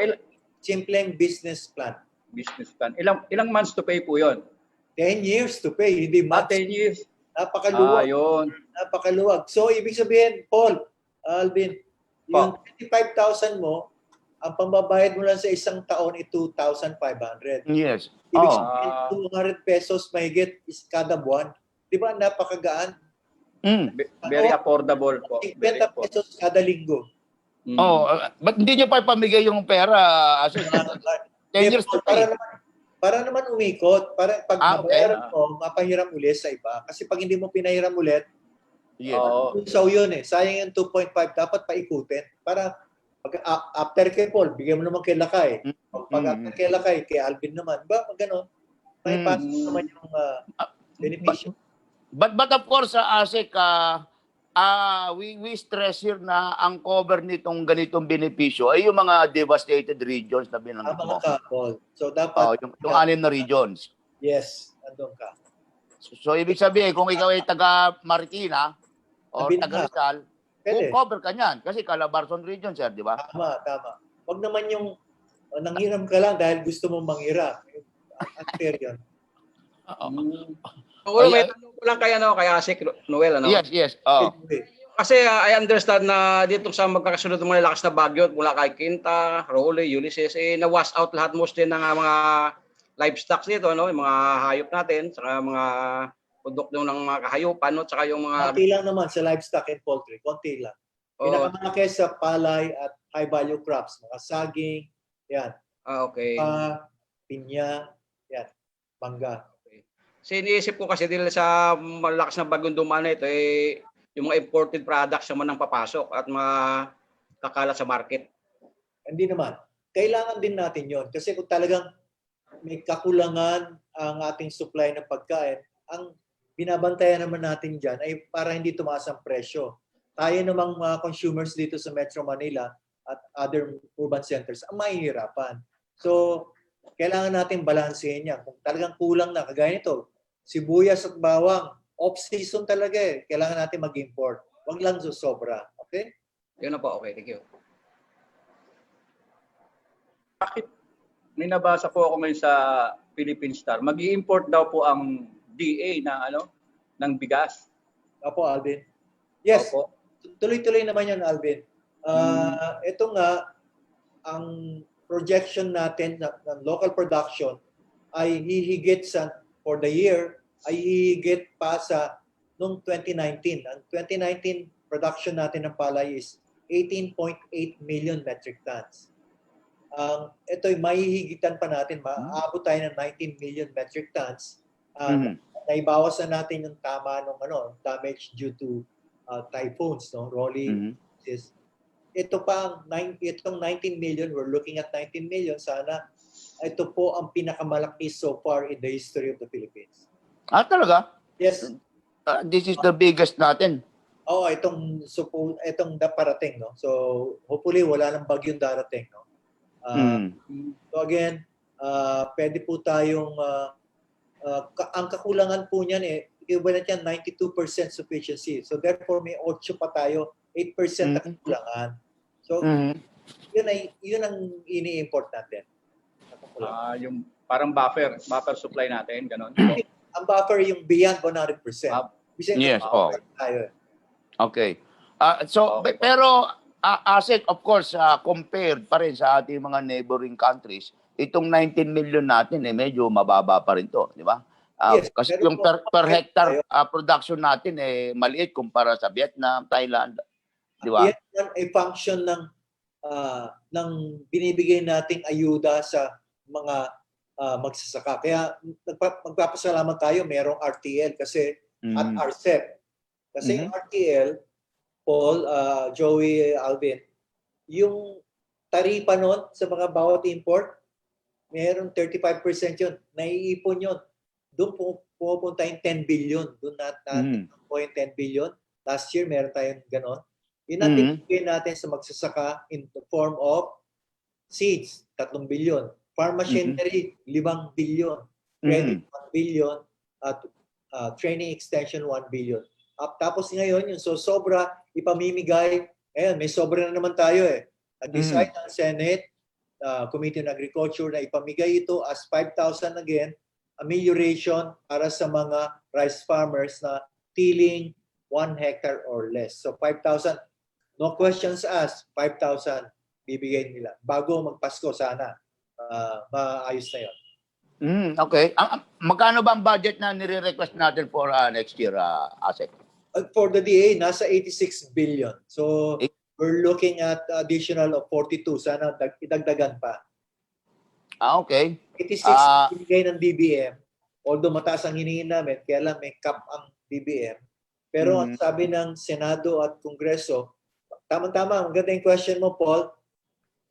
simpleng business plan. business plan. Ilang months to pay po yun? 10 years to pay, hindi months. 10 years. Napakaluwag. Yun. Napakaluwag. So, ibig sabihin, Paul, Alvin, yung 25,000 mo, ang pambabayad mo lang sa isang taon ay 2,500. Yes. Ibig sabihin, 200 pesos mahigit is kada buwan. Di ba napakagaan? Very affordable po. 50 pesos kada linggo. Ba't hindi nyo pa ipamigay yung pera? As in, 10 years to pay. Para naman umikot. Para pag Okay. mabayaran mo, mapahiram ulit sa iba. Kasi pag hindi mo pinahiram ulit, Yes. so yun sayang yung 2.5, dapat paikutin. Para pag after kay Paul, bigyan mo naman kay Lakay. Pag after kay Lakay, kay Alvin naman. Ba, gano'n. May pasok naman yung beneficyo. But of course, Asek, we stress here na ang cover nitong ganitong benepisyo ay yung mga devastated regions na binanggit mo. Tama ka, Paul. So dapat, Yung 6 na regions. yes, andun ka. So, ibig sabihin, kung ikaw ay taga Marikina o Sabihin taga na. Rizal, Pwede. cover ka niyan. Kasi Calabarzon region, sir, di ba? Tama. Wag naman yung nanghiram ka lang dahil gusto mong manghiram. Unfair yun. May tanong ko lang kay Asik Noel. Yes. Oh. Kasi I understand na dito sa magkakasunod ng mga lakas na bagyo mula kay Quinta, Role, Ulysses, na-wash out lahat mostly ng mga livestock dito, no? Yung mga hayop natin, saka mga produkto ng mga kahayupan, no? Saka yung mga... Konti lang naman sa livestock and poultry. Konti lang. Pinakamalaki sa palay at high value crops. Mga saging, yan. Okay. Pinya, yan. Mangga. Kasi iniisip ko kasi dahil sa malakas na bagyong dumaan na ito, yung mga imported products naman ang papasok at makakalat sa market. Hindi naman. Kailangan din natin yon. Kasi kung talagang may kakulangan ang ating supply ng pagkain, ang binabantayan naman natin dyan ay para hindi tumaas ang presyo. Tayo namang mga consumers dito sa Metro Manila at other urban centers ang mahihirapan. So, kailangan natin balansehin yan. Kung talagang kulang na, kagaya nito, sibuyas at bawang, off-season talaga eh. Kailangan natin mag-import. Huwag lang sobra. Okay? Yun na po. Okay, thank you. Bakit may nabasa po ako ngayon sa Philippine Star, mag-i-import daw po ang DA ng bigas. Opo, Alvin. Yes. Opo. Tuloy-tuloy naman yan, Alvin. Ito nga, ang projection natin ng local production ay hihigit for the year, ay hihigit pa sa noong 2019. Ang 2019 production natin ng palay is 18.8 million metric tons. Ito'y mahihigitan pa natin, maaabot tayo ng 19 million metric tons. Naibawas na natin yung tama ng damage due to typhoons, Rolly. Ito pa, itong 19 million, we're looking at 19 million. Sana ito po ang pinakamalaki so far in the history of the Philippines. Talaga? Yes. This is the biggest natin. Itong parating, no? So, hopefully, wala nang bagyong darating, no? So again, pwede po tayong, ang kakulangan po niyan equivalent yan 92% sufficiency. So therefore, may 8 pa tayo, 8% na kakulangan. So, yun ang ini-import natin. Yung parang buffer supply natin, gano'n. Ang buffer yung beyond 100%. Yes, oh. tayo. Okay. Pero asset, of course, compared pa rin sa ating mga neighboring countries, itong 19 million natin, medyo mababa pa rin to, di ba? Yes, Kasi pero yung per hectare production natin, maliit kumpara sa Vietnam, Thailand, di ba? Yan ay function ng binibigay nating ayuda sa mga magsasaka. Kaya magpapasalamat tayo, merong RTL kasi at RCEP. Kasi yung RTL, Paul, Joey, Alvin, yung taripa nun sa mga bawat import, meron 35% yun. Naiipon yun. Doon pumupunta yung 10 billion. Doon natin po yung 10 billion. Last year, meron tayong ganon. Yun ang binibigay natin sa magsasaka in the form of seeds, 3 billion. Farm machinery, 5 billion. Credit, 1 billion. At training extension, 1 billion. Tapos ngayon, yung sobra, ipamimigay. Ayan, may sobra na naman tayo eh. Nag-decide ang Senate, Committee on Agriculture na ipamigay ito as 5,000 again, amelioration para sa mga rice farmers na tilling 1 hectare or less. So 5,000, no questions asked, 5,000 bibigay nila. Bago magpasko sana, maayos na yun. Okay. Magkano ba ang budget na nire-request natin for next year, ASEC? For the DA, nasa 86 billion. So we're looking at additional of 42. Sana idagdagan pa. Okay. 86 binigay ng DBM. Although mataas ang hinihin namin, kaya lang may cap ang DBM. Pero ang sabi ng Senado at Kongreso, tama-tama, ang ganda yung question mo, Paul.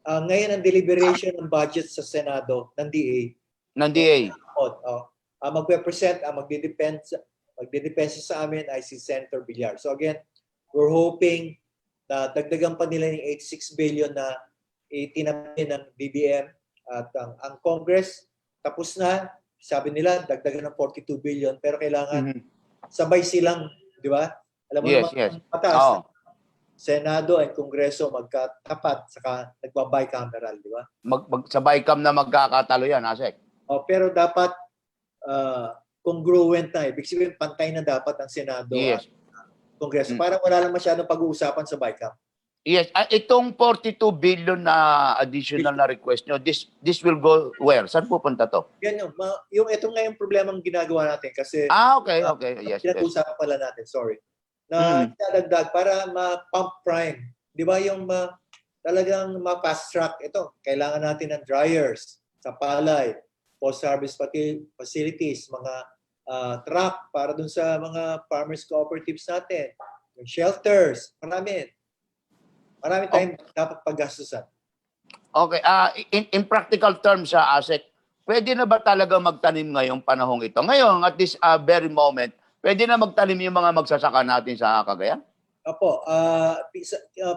Ngayon ang deliberation ng budget sa Senado ng DA. Ng DA. Magpe-present, magdidepensa sa amin ay si Senator Villar. So again, we're hoping na dagdagan pa nila yung 86 billion na itinamin ng BBM at ang Congress tapos na, sabi nila dagdagan ng 42 billion pero kailangan sabay silang, di ba? Alam mo naman mataas. Senado at Kongreso magkatapat saka nagba-bicameral, di ba? Sa BICAM na magkakatalo yan, Asek. Pero dapat congruent na. Ibig sabihin, pantay na dapat ang Senado at Kongreso. Parang wala lang masyadong pag-uusapan sa BICAM. Yes. Itong 42 billion na additional na request nyo, this will go where? Saan pupunta to? Yan yun. Ito nga yung problema ng ginagawa natin kasi okay. Yes. Pinag-usapan pala natin, sorry. Na dadagdag para ma-pump prime. Di ba yung talagang ma-fast track ito? Kailangan natin ng dryers sa palay, post-harvest facilities, mga truck para dun sa mga farmers cooperatives natin, yung shelters, marami tayong dapat paggastusan. Okay. In practical terms, Asek, pwede na ba talaga magtanim ngayong panahong ito? Ngayon, at this very moment, pwede na magtanim yung mga magsasaka natin sa Cagayan? Opo.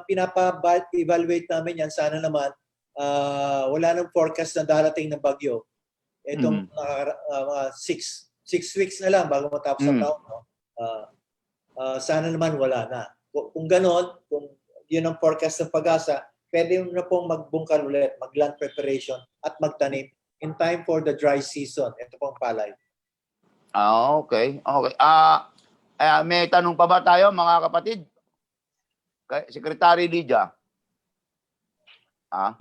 Pinapa-evaluate namin yan. Sana naman wala nang forecast na darating ng bagyo. Itong 6 weeks na lang bago matapos ang taon. No? Sana naman wala na. Kung ganon, kung yun ang forecast ng Pag-asa, pwede na pong magbungkal ulit, mag-land preparation at magtanim in time for the dry season. Ito pong palay. Okay. May tanong pa ba tayo, mga kapatid? Secretary Lydia.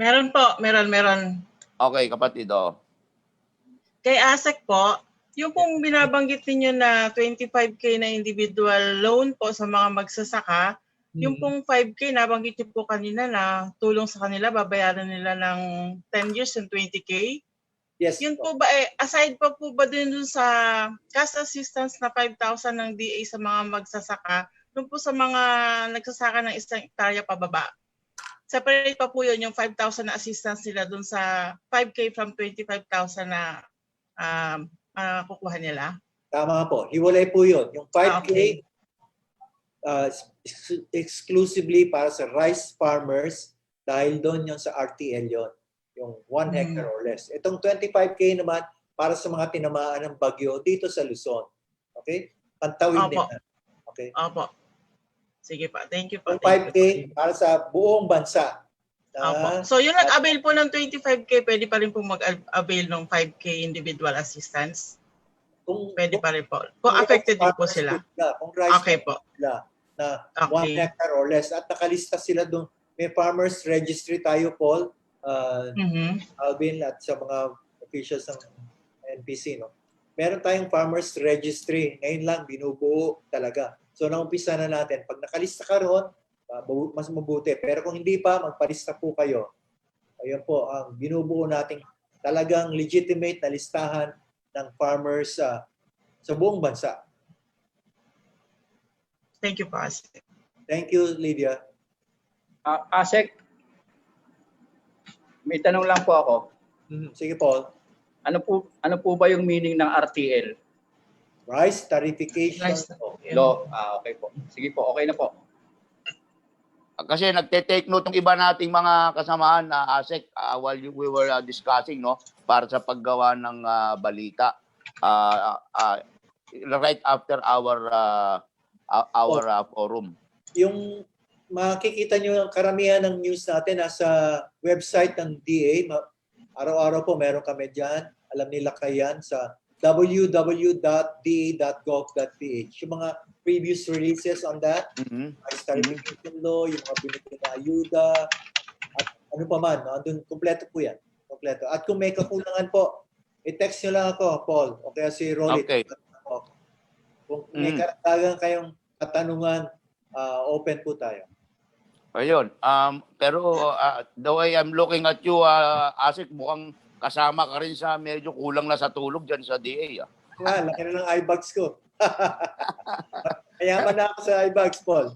Meron po, meron. Okay, kapatid. Kay ASEC po, yung pong binabanggit niyo na 25K na individual loan po sa mga magsasaka, yung pong 5K, nabanggit niyo po kanina na tulong sa kanila, babayaran nila ng 10 years yung 20K. Yes. Yun po ba, aside pa po ba din dun sa cash assistance na 5,000 ng DA sa mga magsasaka, dun po sa mga nagsasaka ng 1 hektarya pababa? Separate pa po yun, yung 5,000 na assistance nila dun sa 5K from 25,000 na kukuha nila? Tama po. Hiwalay po yun. Yung 5K, exclusively para sa rice farmers dahil doon yung sa RTL yun. Yung 1 hectare or less. Itong 25K naman para sa mga tinamaan ng bagyo dito sa Luzon. Okay? Pantawid din. Okay? Opo. Sige pa. Thank you po. Yung 5K para sa buong bansa. Opo. So yung nag-avail po ng 25K, pwede pa rin po mag-avail ng 5K individual assistance? Pwede pa rin po. Kung affected din po sila. Kung rice Okay po. sila na Okay. 1 hectare or less at nakalista sila doon. May farmers registry tayo, Paul, Alvin, at sa mga officials ng NPC, no? Meron tayong farmers registry. Ngayon lang, binubuo talaga. So, naumpisa na natin. Pag nakalista ka roon, mas mabuti. Pero kung hindi pa, magpalista po kayo. Ayun po, ang binubuo nating talagang legitimate na listahan ng farmers sa buong bansa. Thank you po, Asik. Thank you, Lydia. Asek, may tanong lang po ako. Sige, Paul. Ano po ba yung meaning ng RTL? Rice Tarification Rice. Law. Okay po. Sige po, okay na po. Kasi nagte-take note ng iba nating mga kasamaan na ASEC while we were discussing, no, para sa paggawa ng balita right after our forum. Yung makikita nyo ang karamihan ng news natin nasa website ng DA. Araw-araw po meron kami dyan. Alam nila kayan sa www.da.gov.ph. Yung mga previous releases on that, Rice Tarification Law, yung mga binigay na ayuda, at ano pa man, andun, kompleto po yan. Kompleto. At kung may kakulangan po, i-text nyo lang ako, Paul, o kaya si Rolly. Okay. Kung may karagdagan kayong katanungan, open po tayo. Ayun. Pero the way I'm looking at you, ASEC, mukhang kasama ka rin sa medyo kulang na sa tulog dyan sa DA. Laki na ng eyebags ko. Mayaman na ako sa eyebags, Paul.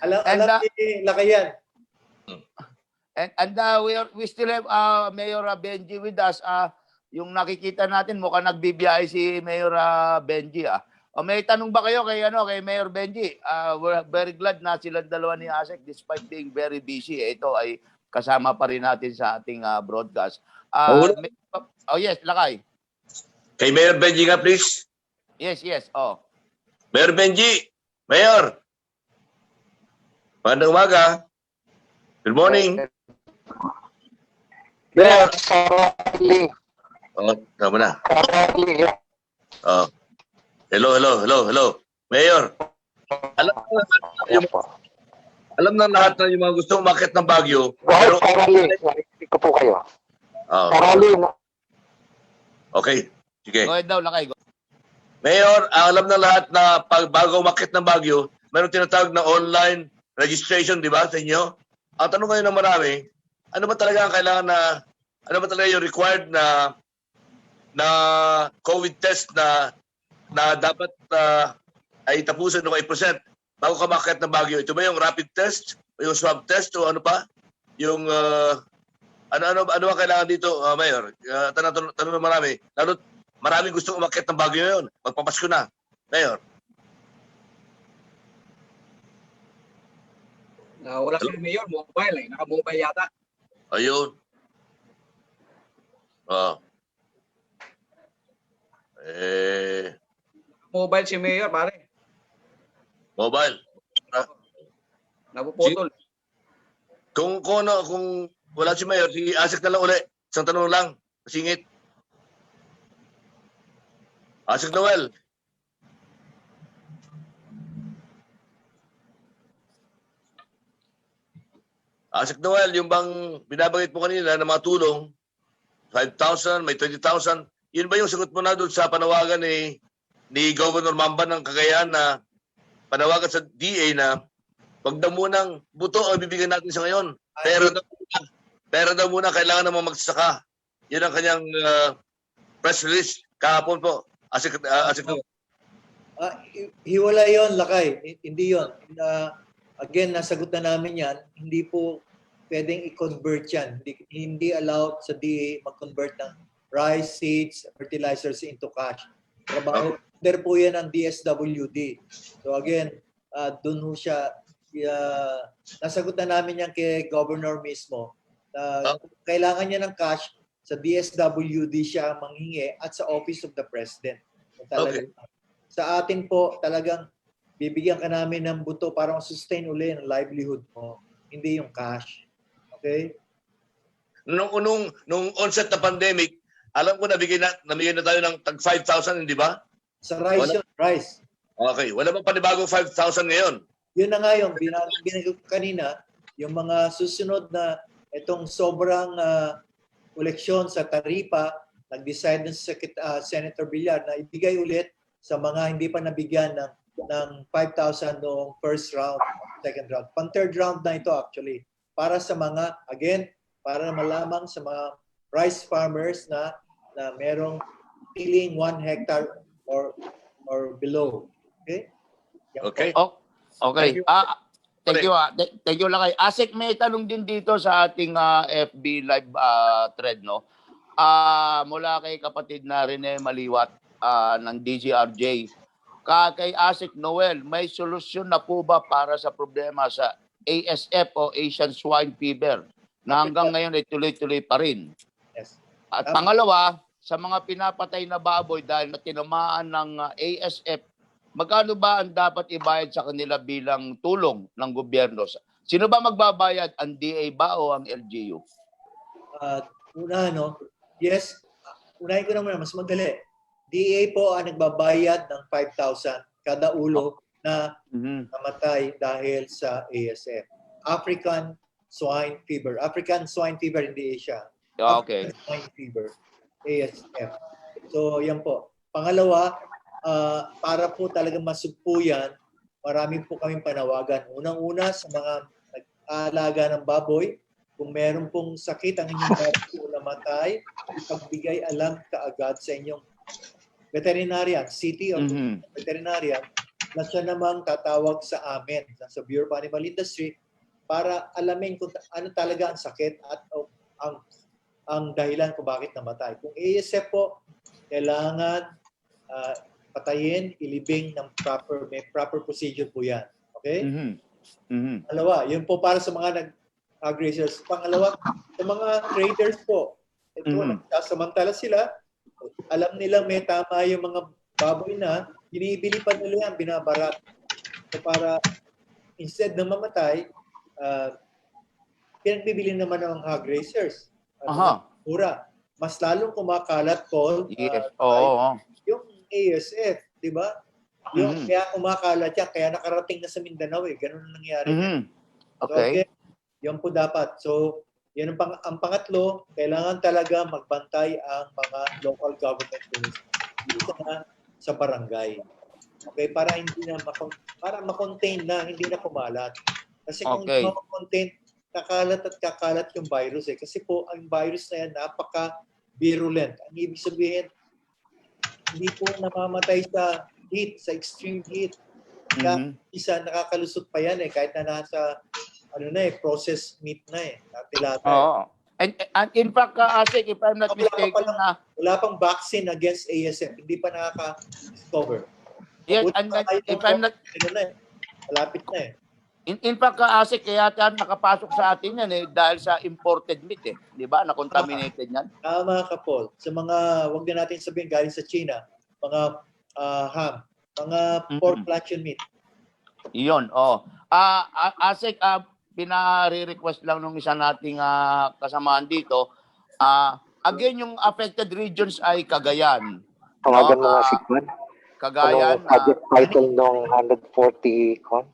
alam ni Lakayan. And we still have Mayor Benji with us. Yung nakikita natin, mukhang nagbibiyahe si Mayor Benji. May tanong ba kayo kay Mayor Benji? We're very glad na silang dalawa ni ASEC despite being very busy. Ito ay kasama pa rin natin sa ating broadcast. Yes, Lakay. Kay Mayor Benji nga, please. Yes. Mayor Benji, Mayor. Magandang umaga. Good morning. Mayor, sorry. Tama na. Hello. Mayor. Alam na lahat na yung mga gusto umakyat ng Baguio. Pero sorry ko po kayo. Okay, sige. Go ahead daw, Lakay. Mayor, alam na lahat na bago umakyat ng Baguio, meron tinatawag na online registration, di ba, sa inyo? Ang tanong ngayon ng marami, ano ba talaga ang kailangan ano ba talaga yung required na COVID test na dapat ay tapusin ng 8% bago ka umakyat ng Baguio? Ito ba yung rapid test, o yung swab test, o ano pa? Yung ano ba kailangan dito, Mayor? Tanong ng marami. Lalo maraming gustong umakyat ng Baguio ngayon. Magpapasko na, Mayor. Wala si Mayor, mobile naka-mobile yata. Ayun. Mobile si Mayor, pare. Mobile. Napuputol. Kung wala si Mayor, si ASEC na lang uli. Isang tanong lang, singit. ASEC Noel. ASEC Noel, yung bang binabagit mo kanina ng mga tulong, 5,000, may 20,000, yun ba yung sagot mo na doon sa panawagan ni Governor Mamba ng Cagayan na panawagan sa DA na wag daw munang buto o bibigyan natin sa ngayon. Pero daw muna kailangan naman magsasaka. Yun ang kanyang press release kahapon po. ASEC Noel. Hiwala yon, Lakay. Hindi yon. Again, nasagot na namin yan. Hindi po pwedeng i-convert yan. Hindi allowed sa DA mag-convert ng rice, seeds, fertilizers into cash. Trabaho. There po yan ang DSWD. So again, doon ho siya, nasagot na namin yan kay Governor mismo. Kailangan niya ng cash, sa DSWD siya manghingi at sa Office of the President. Okay. Sa atin po, talagang bibigyan ka namin ng buto para sustain uli ang livelihood mo. Hindi yung cash. Okay? Nung onset na pandemic, alam ko nabigyan na tayo ng tag 5,000, hindi ba? Sa rice yun, rice. Okay, wala bang panibagong 5,000 ngayon? Yun na nga yung binigay kanina, yung mga susunod na itong sobrang koleksyon sa taripa, nag-decide ng Senator Villar na ibigay ulit sa mga hindi pa nabigyan ng 5,000 noong first round, second round. Pang third round na ito actually. Para sa mga, again, para malamang sa mga rice farmers na merong piling 1 hectare or below. Okay? Yan po. Okay. Okay. Thank you. Thank you. Thank you, Lakay. Asik, may tanong din dito sa ating FB live thread, no? Mula kay kapatid na Rene Maliwat ng DGRJ. Kay Asik Noel, may solusyon na po ba para sa problema sa ASF o Asian Swine Fever na hanggang ngayon ay tuloy-tuloy pa rin? Yes. At pangalawa, sa mga pinapatay na baboy dahil na tinamaan ng ASF, magkano ba ang dapat ibayad sa kanila bilang tulong ng gobyerno? Sino ba magbabayad? Ang DA ba o ang LGU? Una, yes, unahin ko naman, mas madali. DA po ang nagbabayad ng 5,000 kada ulo na namatay dahil sa ASF. African Swine Fever. African Swine Fever, hindi Asia. Okay. African Swine Fever, ASF. So, yan po. Pangalawa, para po talagang masugpo yan, marami po kaming panawagan. Unang-una sa mga nag-aalaga ng baboy, kung meron pong sakit ang inyong baboy o namatay, ipagbigay alam kaagad sa inyong veterinarian, city or veterinarian, na siya namang tatawag sa amin, sa Bureau of Animal Industry, para alamin kung ano talaga ang sakit at ang dahilan kung bakit namatay. Kung ASF po, kailangan patayin, ilibing ng may proper procedure po yan. Okay? Dalawa, yun po para sa mga nag-grazers. Pangalawa, sa mga traders po, ito, nagsasamantala sila, alam nilang may tama yung mga baboy na, binibili pa nila yan, binabarat. So para, instead na mamatay, pinagbibili naman ng hog grazers. Mura. Mas lalong kumakalat po yung ASF, di ba? Yung kaya kumakalat yan, kaya nakarating na sa Mindanao ganun ang nangyari. Okay. Yan po dapat. So, yan ang pangatlo, kailangan talaga magbantay ang mga local government units dito na sa barangay. Okay, para hindi na para ma-contain na, hindi na kumalat. Kasi kung ma-contain, kakalat yung virus Kasi po, ang virus na yan, napaka-virulent. Ang ibig sabihin, hindi po namamatay sa heat, sa extreme heat. Isa, nakakalusot pa yan kahit na nasa processed meat na tilapia. And in fact, Asik, if I'm not mistaken, wala pang vaccine against ASF. Hindi pa nakaka-discover. Yes, and if I'm not... Malapit na In fact, Asik, kaya nakapasok sa atin yan dahil sa imported meat Di ba? Na-contaminated yan. Tama ka, Paul. Sa mga, wag na natin sabihin galing sa China, mga ham, mga pork luncheon meat. Iyon, Asik, pinare-request lang nung isa nating kasamaan dito. Again, yung affected regions ay Cagayan. Tawagan mo nga si Juan. Cagayan. Project title ng 140 con.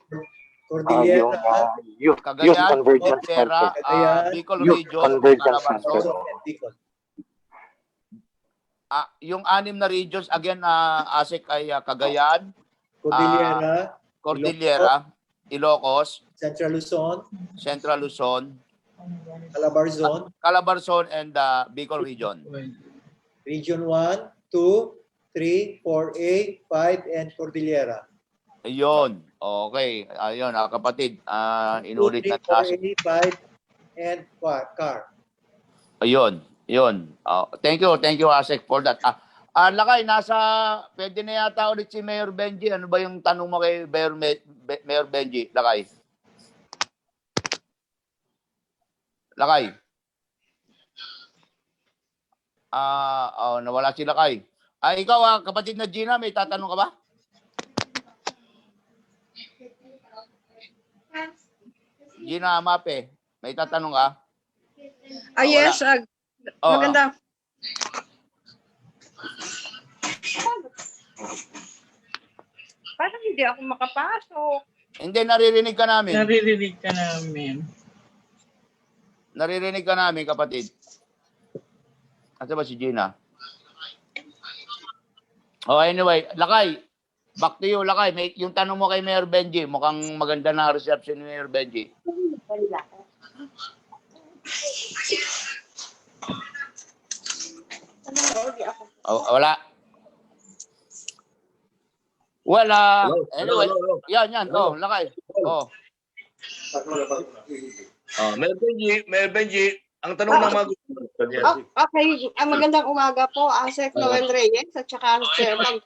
Cordillera. Youth Convergence Center. Bicol Youth Region. Convergence Center. Yung 6 na regions, again, Asik ay Cagayan. Cordillera. Ilocos. Central Luzon. Calabarzon and Bicol Region. Region 1, 2, 3, 4A, 5, and Cordillera. Ayun. Okay. Ayun, kapatid. Inulit na 2, 3, 4A, 5, and CAR. Ayun. Thank you, Asik, for that. Lakay, pwede na yata ulit si Mayor Benji. Ano ba yung tanong mo kay Mayor Benji? Lakay. Nawala si Lakay. Ikaw, kapatid na Gina, may tatanong ka ba? Gina Mape, may tatanong ka? Yes. Maganda. Parang hindi ako makapasok. Hindi, naririnig ka namin. Naririnig ka namin. Naririnig ka namin, kapatid. Asa ba si Gina? Oh, anyway, Lakay. Back to you, Lakay. Yung tanong mo kay Mayor Benji, mukhang maganda na reception ni Mayor Benji. Wala. Wala. Anyway, yan. Oh, Lakay. Oh. Mayor Benji, ang tanong ng mga Okay, magandang umaga po, Asek Noel Reyes at saka Chairman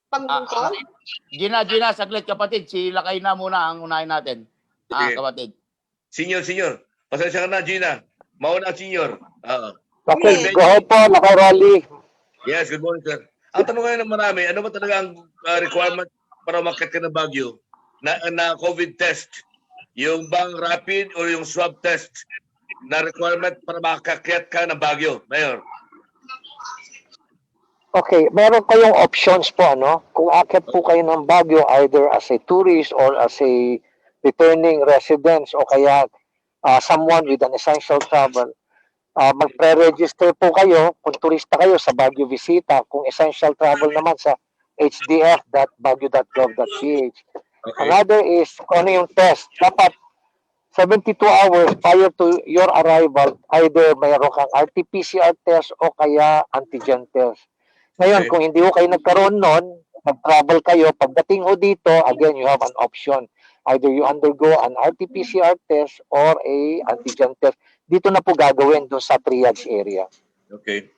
Pangbungkol. Gina, saglit kapatid. Si Lakay na muna ang unahin natin. Sige. Kapatid. Senior. Pasensya ka na, Gina. Mauna, senior. Okay, go ahead po, Lakay Rolly. Yes, good morning, sir. Ang tanong ngayon ng marami, ano ba talaga ang requirement para umakyat ka ng Baguio na COVID test? Yung bang rapid o yung swab test na requirement para makakyat ka ng Baguio, Mayor? Okay, meron kayong options po, ano? Kung akit po kayo ng Baguio either as a tourist or as a returning residents o kaya someone with an essential travel, mag-pre-register po kayo kung turista kayo sa Baguio Visita, kung essential travel naman sa hdf.baguio.gov.ph. Okay. Another is kung ano yung test. Dapat 72 hours prior to your arrival, either mayroon kang RT-PCR test o kaya antigen test. Ngayon, Okay. kung hindi ho kayo nagkaroon nun, nag-travel kayo, pagdating ho dito, again, you have an option. Either you undergo an RT-PCR test or a antigen test. Dito na po gagawin doon sa triage area. Okay.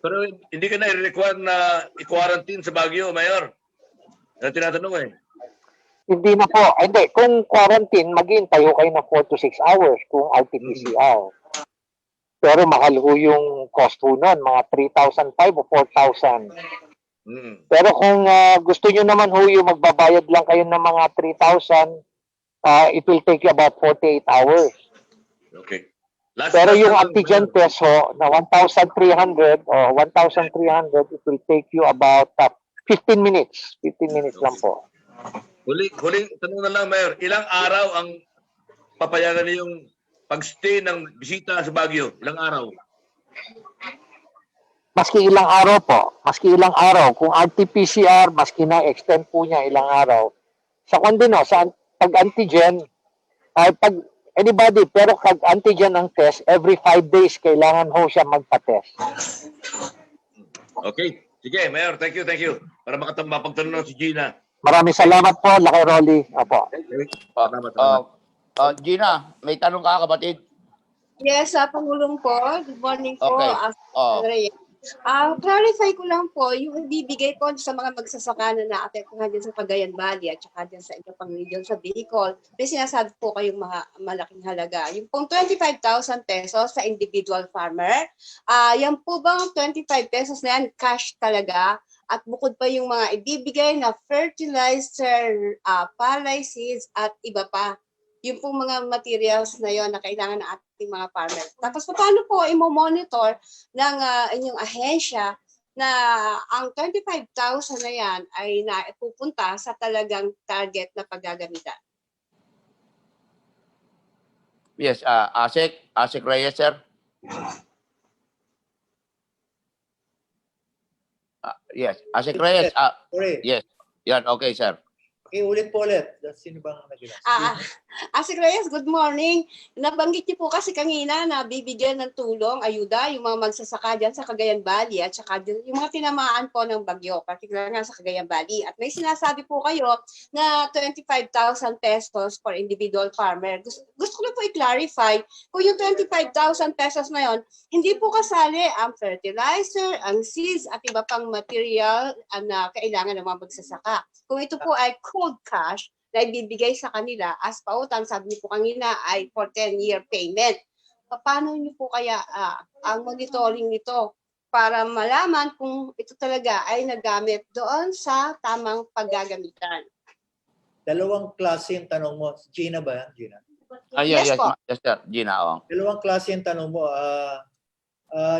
Pero hindi ka na i-require na i-quarantine sa Baguio, Mayor? Yan tinatanong eh. Hindi na po. Hindi. Kung quarantine, maghihintay ho kayo ng 4 to 6 hours kung RT-PCR. Pero mahal ho yung cost ho nun, mga 3,500 o 4,000. Pero kung gusto nyo naman ho yung magbabayad lang kayo ng mga 3,000, it will take you about 48 hours. Okay. Pero yung antigen test ho, na 1,300 o 1,300, it will take you about 15 minutes. 15 minutes lang po. Huling tanong na lang, Mayor. Ilang araw ang papayagan niyong pag-stay ng bisita sa Baguio? Ilang araw? Maski ilang araw po. Maski ilang araw. Kung RT-PCR, maski na-extend po niya ilang araw. Sa kondino, sa pag-antigen, pag anybody, pero kag antigen ang test, every 5 days, kailangan ho siya magpa-test. Okay. Sige, Mayor. Thank you. Para mapagtanong si Gina. Maraming salamat po, Lakay Rolly. Opo. Salamat. Gina, may tanong ka, kapatid? Yes, Pangulong po. Good morning po, Okay. Asek Reyes. Clarify ko lang po, yung ibibigay po sa mga magsasaka na naapektuhan dyan sa Cagayan Valley at saka dyan sa iba pang region sa Bicol, may sinasabi po kayong mga malaking halaga. Yung pong 25,000 pesos sa individual farmer, yan po bang 25 pesos na yan, cash talaga? At bukod pa yung mga ibibigay na fertilizer, palay seeds at iba pa. Yung pong mga materials na yon na kailangan ng ating mga farmer. Tapos paano po i-monitor ng inyong ahensya na ang 25,000 na yan ay naipupunta sa talagang target na paggagamitan? Yes, Asek Reyes, sir. Yes, Asek Reyes. Sorry. Yes. Yan, okay, sir. Okay, ulit po ulit. Sino bang nag-ilas? Asek Reyes, good morning. Nabanggit niyo po kasi kanina na bibigyan ng tulong, ayuda, yung mga magsasaka dyan sa Cagayan Valley at saka yung mga tinamaan po ng bagyo, particular nga sa Cagayan Valley. At may sinasabi po kayo na 25,000 pesos for individual farmer. Gusto ko na po i-clarify kung yung 25,000 pesos na yon, hindi po kasali ang fertilizer, ang seeds at iba pang material na kailangan ng mga magsasaka. Kung ito po ay cold cash na ibibigay sa kanila as pautang, sabi niyo po kanina ay for 10-year payment. Paano niyo po kaya ang monitoring nito para malaman kung ito talaga ay nagamit doon sa tamang paggagamitan? Dalawang klase yung tanong mo. Gina ba yan? Gina? Yes, Yes po. yes, sir. Gina, Dalawang klase yung tanong mo.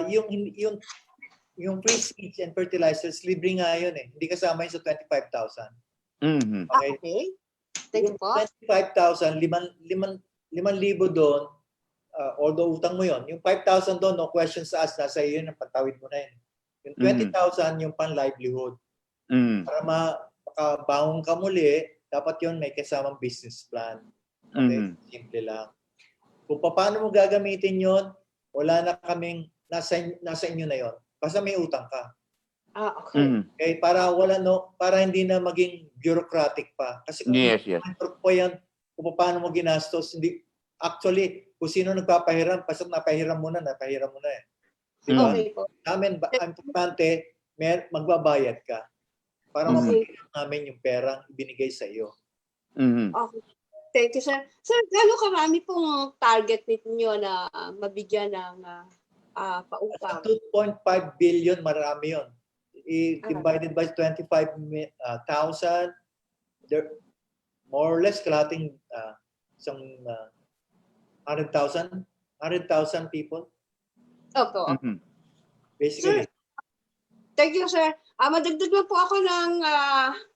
Yung yung free seeds and fertilizers, libre nga yun eh. Hindi kasama yun sa 25,000. Mhm. Okay? Okay. Thank you Yung po. 25,000, 5,000 doon, although utang mo yon, yung 5,000 doon, no questions asked, nasa iyo yun, patawid mo na yun. Yung 20,000, yung pan-livelihood. Mhm. Para makabangon ka muli, dapat yun may kasamang business plan. Okay? Mhm. Simple lang. Kung paano mo gagamitin yon, wala na kaming, nasa inyo na yon. Basta may utang ka. Okay. Mhm. Okay? Para hindi na maging bureaucratic pa. Kasi kung Yes, yes. po yan, kung paano mo ginastos, hindi, actually, kung sino nagpapahiram, basta napahiram mo na eh. Di ba? Okay po. Namin, ang importante, magbabayad ka para Mhm. mapagkakit namin yung perang ibinigay sa iyo. Mhm. Okay. Thank you, sir. Sir, gano'ng karami pong target ninyo na mabigyan ng paupang? 2.5 billion, marami yun. Divided by 25,000, more or less kalating isang 100,000 people. Opo. Mhm. Basically. Thank you, sir. Madagdag lang po ako ng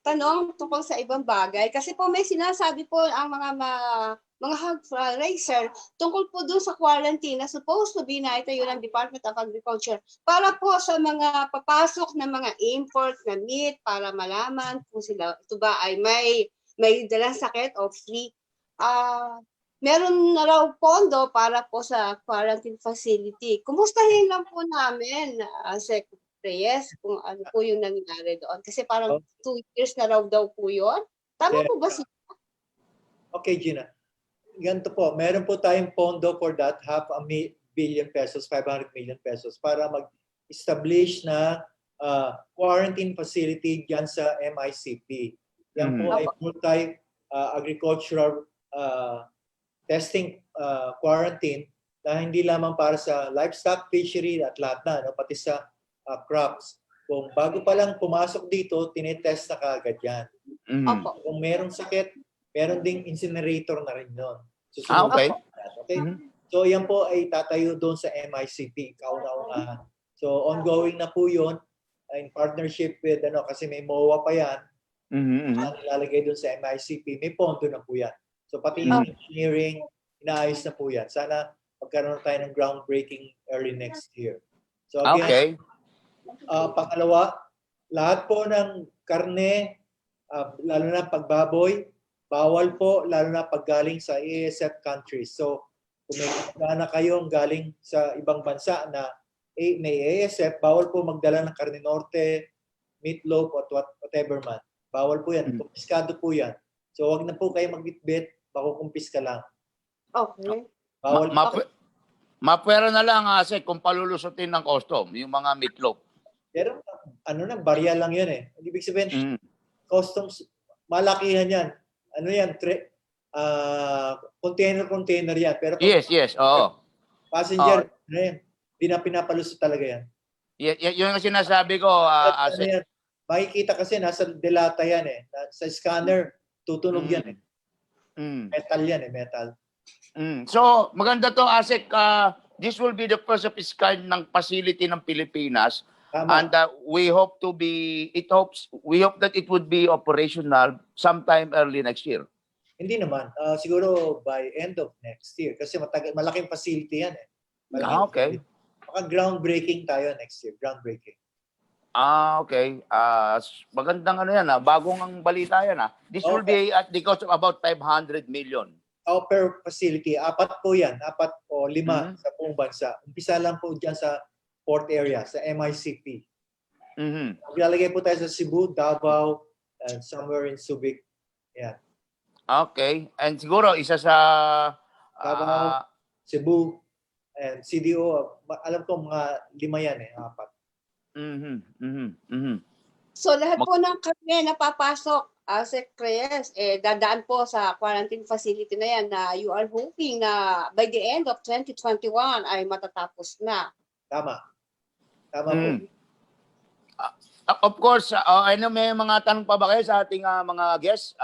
tanong tungkol sa ibang bagay. Kasi po may sinasabi po ang mga hog raiser tungkol po doon sa quarantine na supposed to be na itayo ng Department of Agriculture para po sa mga papasok na mga import na meat para malaman kung sila ito ba ay may dalang sakit o free. Meron na raw pondo para po sa quarantine facility. Kumustahin lang po namin, Sec Reyes, kung ano po yung nangyari doon. Kasi parang 2 years na raw daw po yun. Tama po ba siya? Okay, Gina. Ganito po, meron po tayong pondo for that, 500 million pesos, 500 million pesos para mag-establish na quarantine facility dyan sa MICP. Yan po ay multi-agricultural testing quarantine na hindi lamang para sa livestock, fishery at lahat na, no? Pati sa crops. Kung bago pa lang pumasok dito, tinetest na kaagad yan. Mhm. Kung merong sakit, meron ding incinerator na rin doon. Okay. Okay? Mhm. So yan po ay tatayo doon sa MICP, kauna-unahan. So ongoing na po yun in partnership with, kasi may MOA pa yan, Mhm. nilalagay doon sa MICP, may pondo na po yan. So pati yung engineering, inaayos na po yan. Sana magkaroon tayo ng groundbreaking early next year. So again, Okay. pangalawa, lahat po ng karne, lalo na pagbaboy, bawal po, lalo na paggaling sa ASF countries. So, kung may kamag-anak kayong galing sa ibang bansa na may ASF, bawal po magdala ng karne norte, meatloaf, or whatever man. Bawal po yan. Kumpiskado po yan. So, wag na po kayo magbitbit, makukumpiska lang. Okay. Bawal Mapwera na lang kasi kung palulusutin ng custom, yung mga meatloaf. Pero barya lang yan eh. Ibig sabihin, customs, malakihan yan. Ano yan? Container yan. Pero Yes, oo. passenger, hindi na pinapalusot talaga yan. Yun ang sinasabi ko. Yan? Makikita kasi nasa delata yan eh. Sa scanner, tutunog yan eh. Metal yan eh, metal. So, maganda to, Asek. This will be the first of its kind ng facility ng Pilipinas. Tama. And we hope that it would be operational sometime early next year. Hindi naman. Siguro by end of next year. Kasi malaking facility yan eh. Okay. Baka groundbreaking tayo next year. Groundbreaking. Okay. Magandang yan. Bagong ang balita yan. This will be at the cost of about 500 million. Per facility. 4 po yan. 4 o 5 sa buong bansa. Umpisa lang po dyan sa port area, sa MICP. Maglalagay po tayo sa Cebu, Davao, and somewhere in Subic. Yeah. Okay. And siguro, isa sa... Davao, Cebu, and CDO. Alam ko mga 5 yan eh, 4. So lahat po ng karne na papasok, Sec Reyes, dadaan po sa quarantine facility na yan na you are hoping na by the end of 2021 ay matatapos na. Tama. Tama po. Of course, may mga tanong pa ba kayo sa ating mga guests?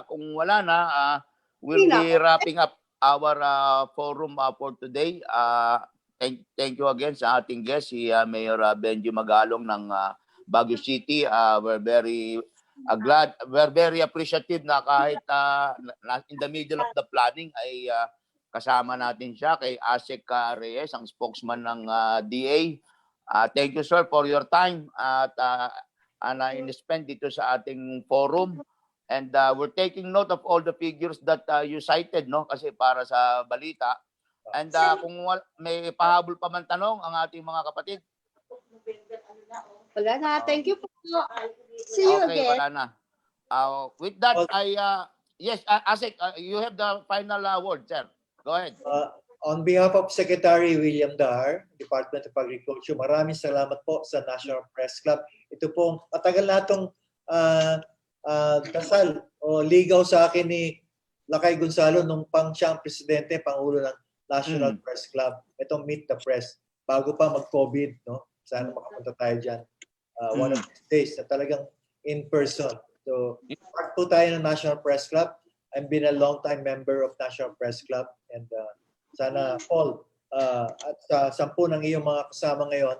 Kung wala na, we'll be wrapping up our forum for today. thank you again sa ating guest, si Mayor Benji Magalong ng Baguio City. We're very appreciative na kahit in the middle of the planning ay kasama natin siya kay Asek Reyes, ang spokesman ng DA. Thank you, sir, for your time at in-spend dito sa ating forum. And we're taking note of all the figures that you cited, no? Kasi para sa balita. And kung may pahabol pa man tanong ang ating mga kapatid. Wala na. Thank you po. See you Okay, again. wala na. With that, yes, Asek, you have the final word, sir. Go ahead. On behalf of Secretary William Dar, Department of Agriculture, maraming salamat po sa National Press Club. Ito pong matagal na itong dasal o ligaw sa akin ni Lakay Gonzalo nung siyang presidente, pangulo ng National Press Club. Itong Meet the Press. Bago pa mag-COVID, no? Sana makapunta tayo dyan. One of these days na talagang in person. So, part po tayo ng National Press Club. I've been a long-time member of National Press Club and sana Paul at sa 10 ng iyong mga kasama ngayon,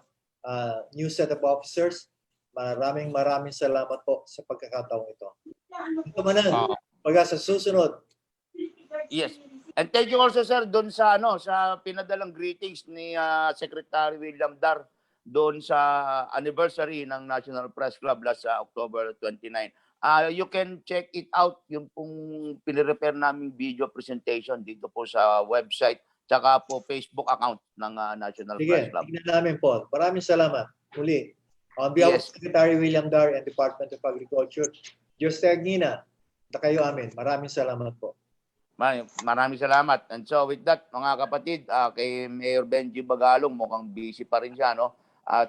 new set of officers, maraming salamat po sa pagkakataong ito. Ito manan, pag sa susunod. Yes. And thank you also, sir, doon sa sa pinadalang greetings ni Secretary William Dar doon sa anniversary ng National Press Club last October 29. You can check it out, yung pong pinirepair naming video presentation dito po sa website tsaka po Facebook account ng National Press Club. Tingnan namin, Paul. Maraming salamat. Muli, on behalf of Secretary William Dar and Department of Agriculture, Diyos Tagnina, na kayo amin. Maraming salamat po. Maraming salamat. And so with that, mga kapatid, kay Mayor Benji Bagalong, mukhang busy pa rin siya, no?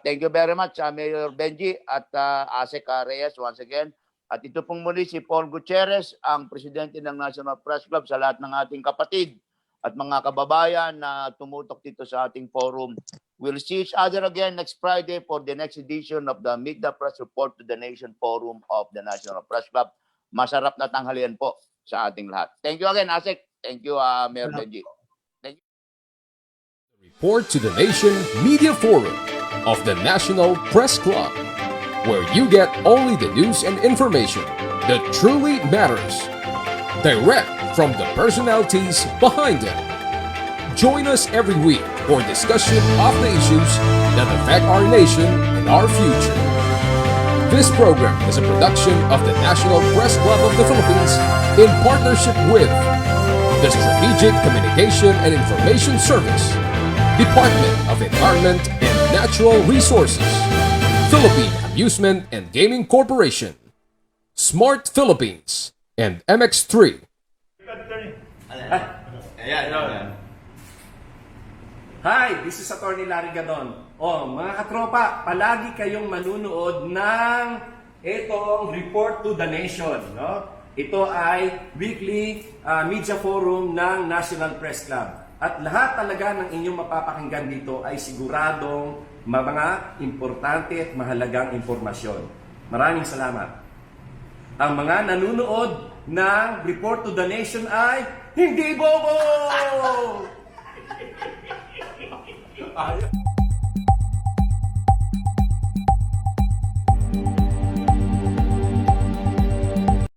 Thank you very much, Mayor Benji at Asek Reyes once again. At ito pong muli si Paul Gutierrez, ang presidente ng National Press Club, sa lahat ng ating kapatid at mga kababayan na tumutok dito sa ating forum. We'll see each other again next Friday for the next edition of the Meet the Press Report to the Nation Forum of the National Press Club. Masarap na tanghalian po sa ating lahat. Thank you again, Asek. Thank you, Mayor Benji. Report to the Nation Media Forum of the National Press Club, where you get only the news and information that truly matters, direct from the personalities behind it. Join us every week for discussion of the issues that affect our nation and our future. This program is a production of the National Press Club of the Philippines in partnership with the Strategic Communication and Information Service, Department of Environment and Natural Resources, Philippine Amusement and Gaming Corporation, Smart Philippines, and MX3. Hi, this is Attorney Larry Gadon. Mga katropa, palagi kayong manunood ng itong Report to the Nation. No? Ito ay weekly media forum ng National Press Club. At lahat talaga ng inyong mapapakinggan dito ay siguradong mga importante at mahalagang impormasyon. Maraming salamat. Ang mga nanunood ng Report to the Nation ay hindi bobo!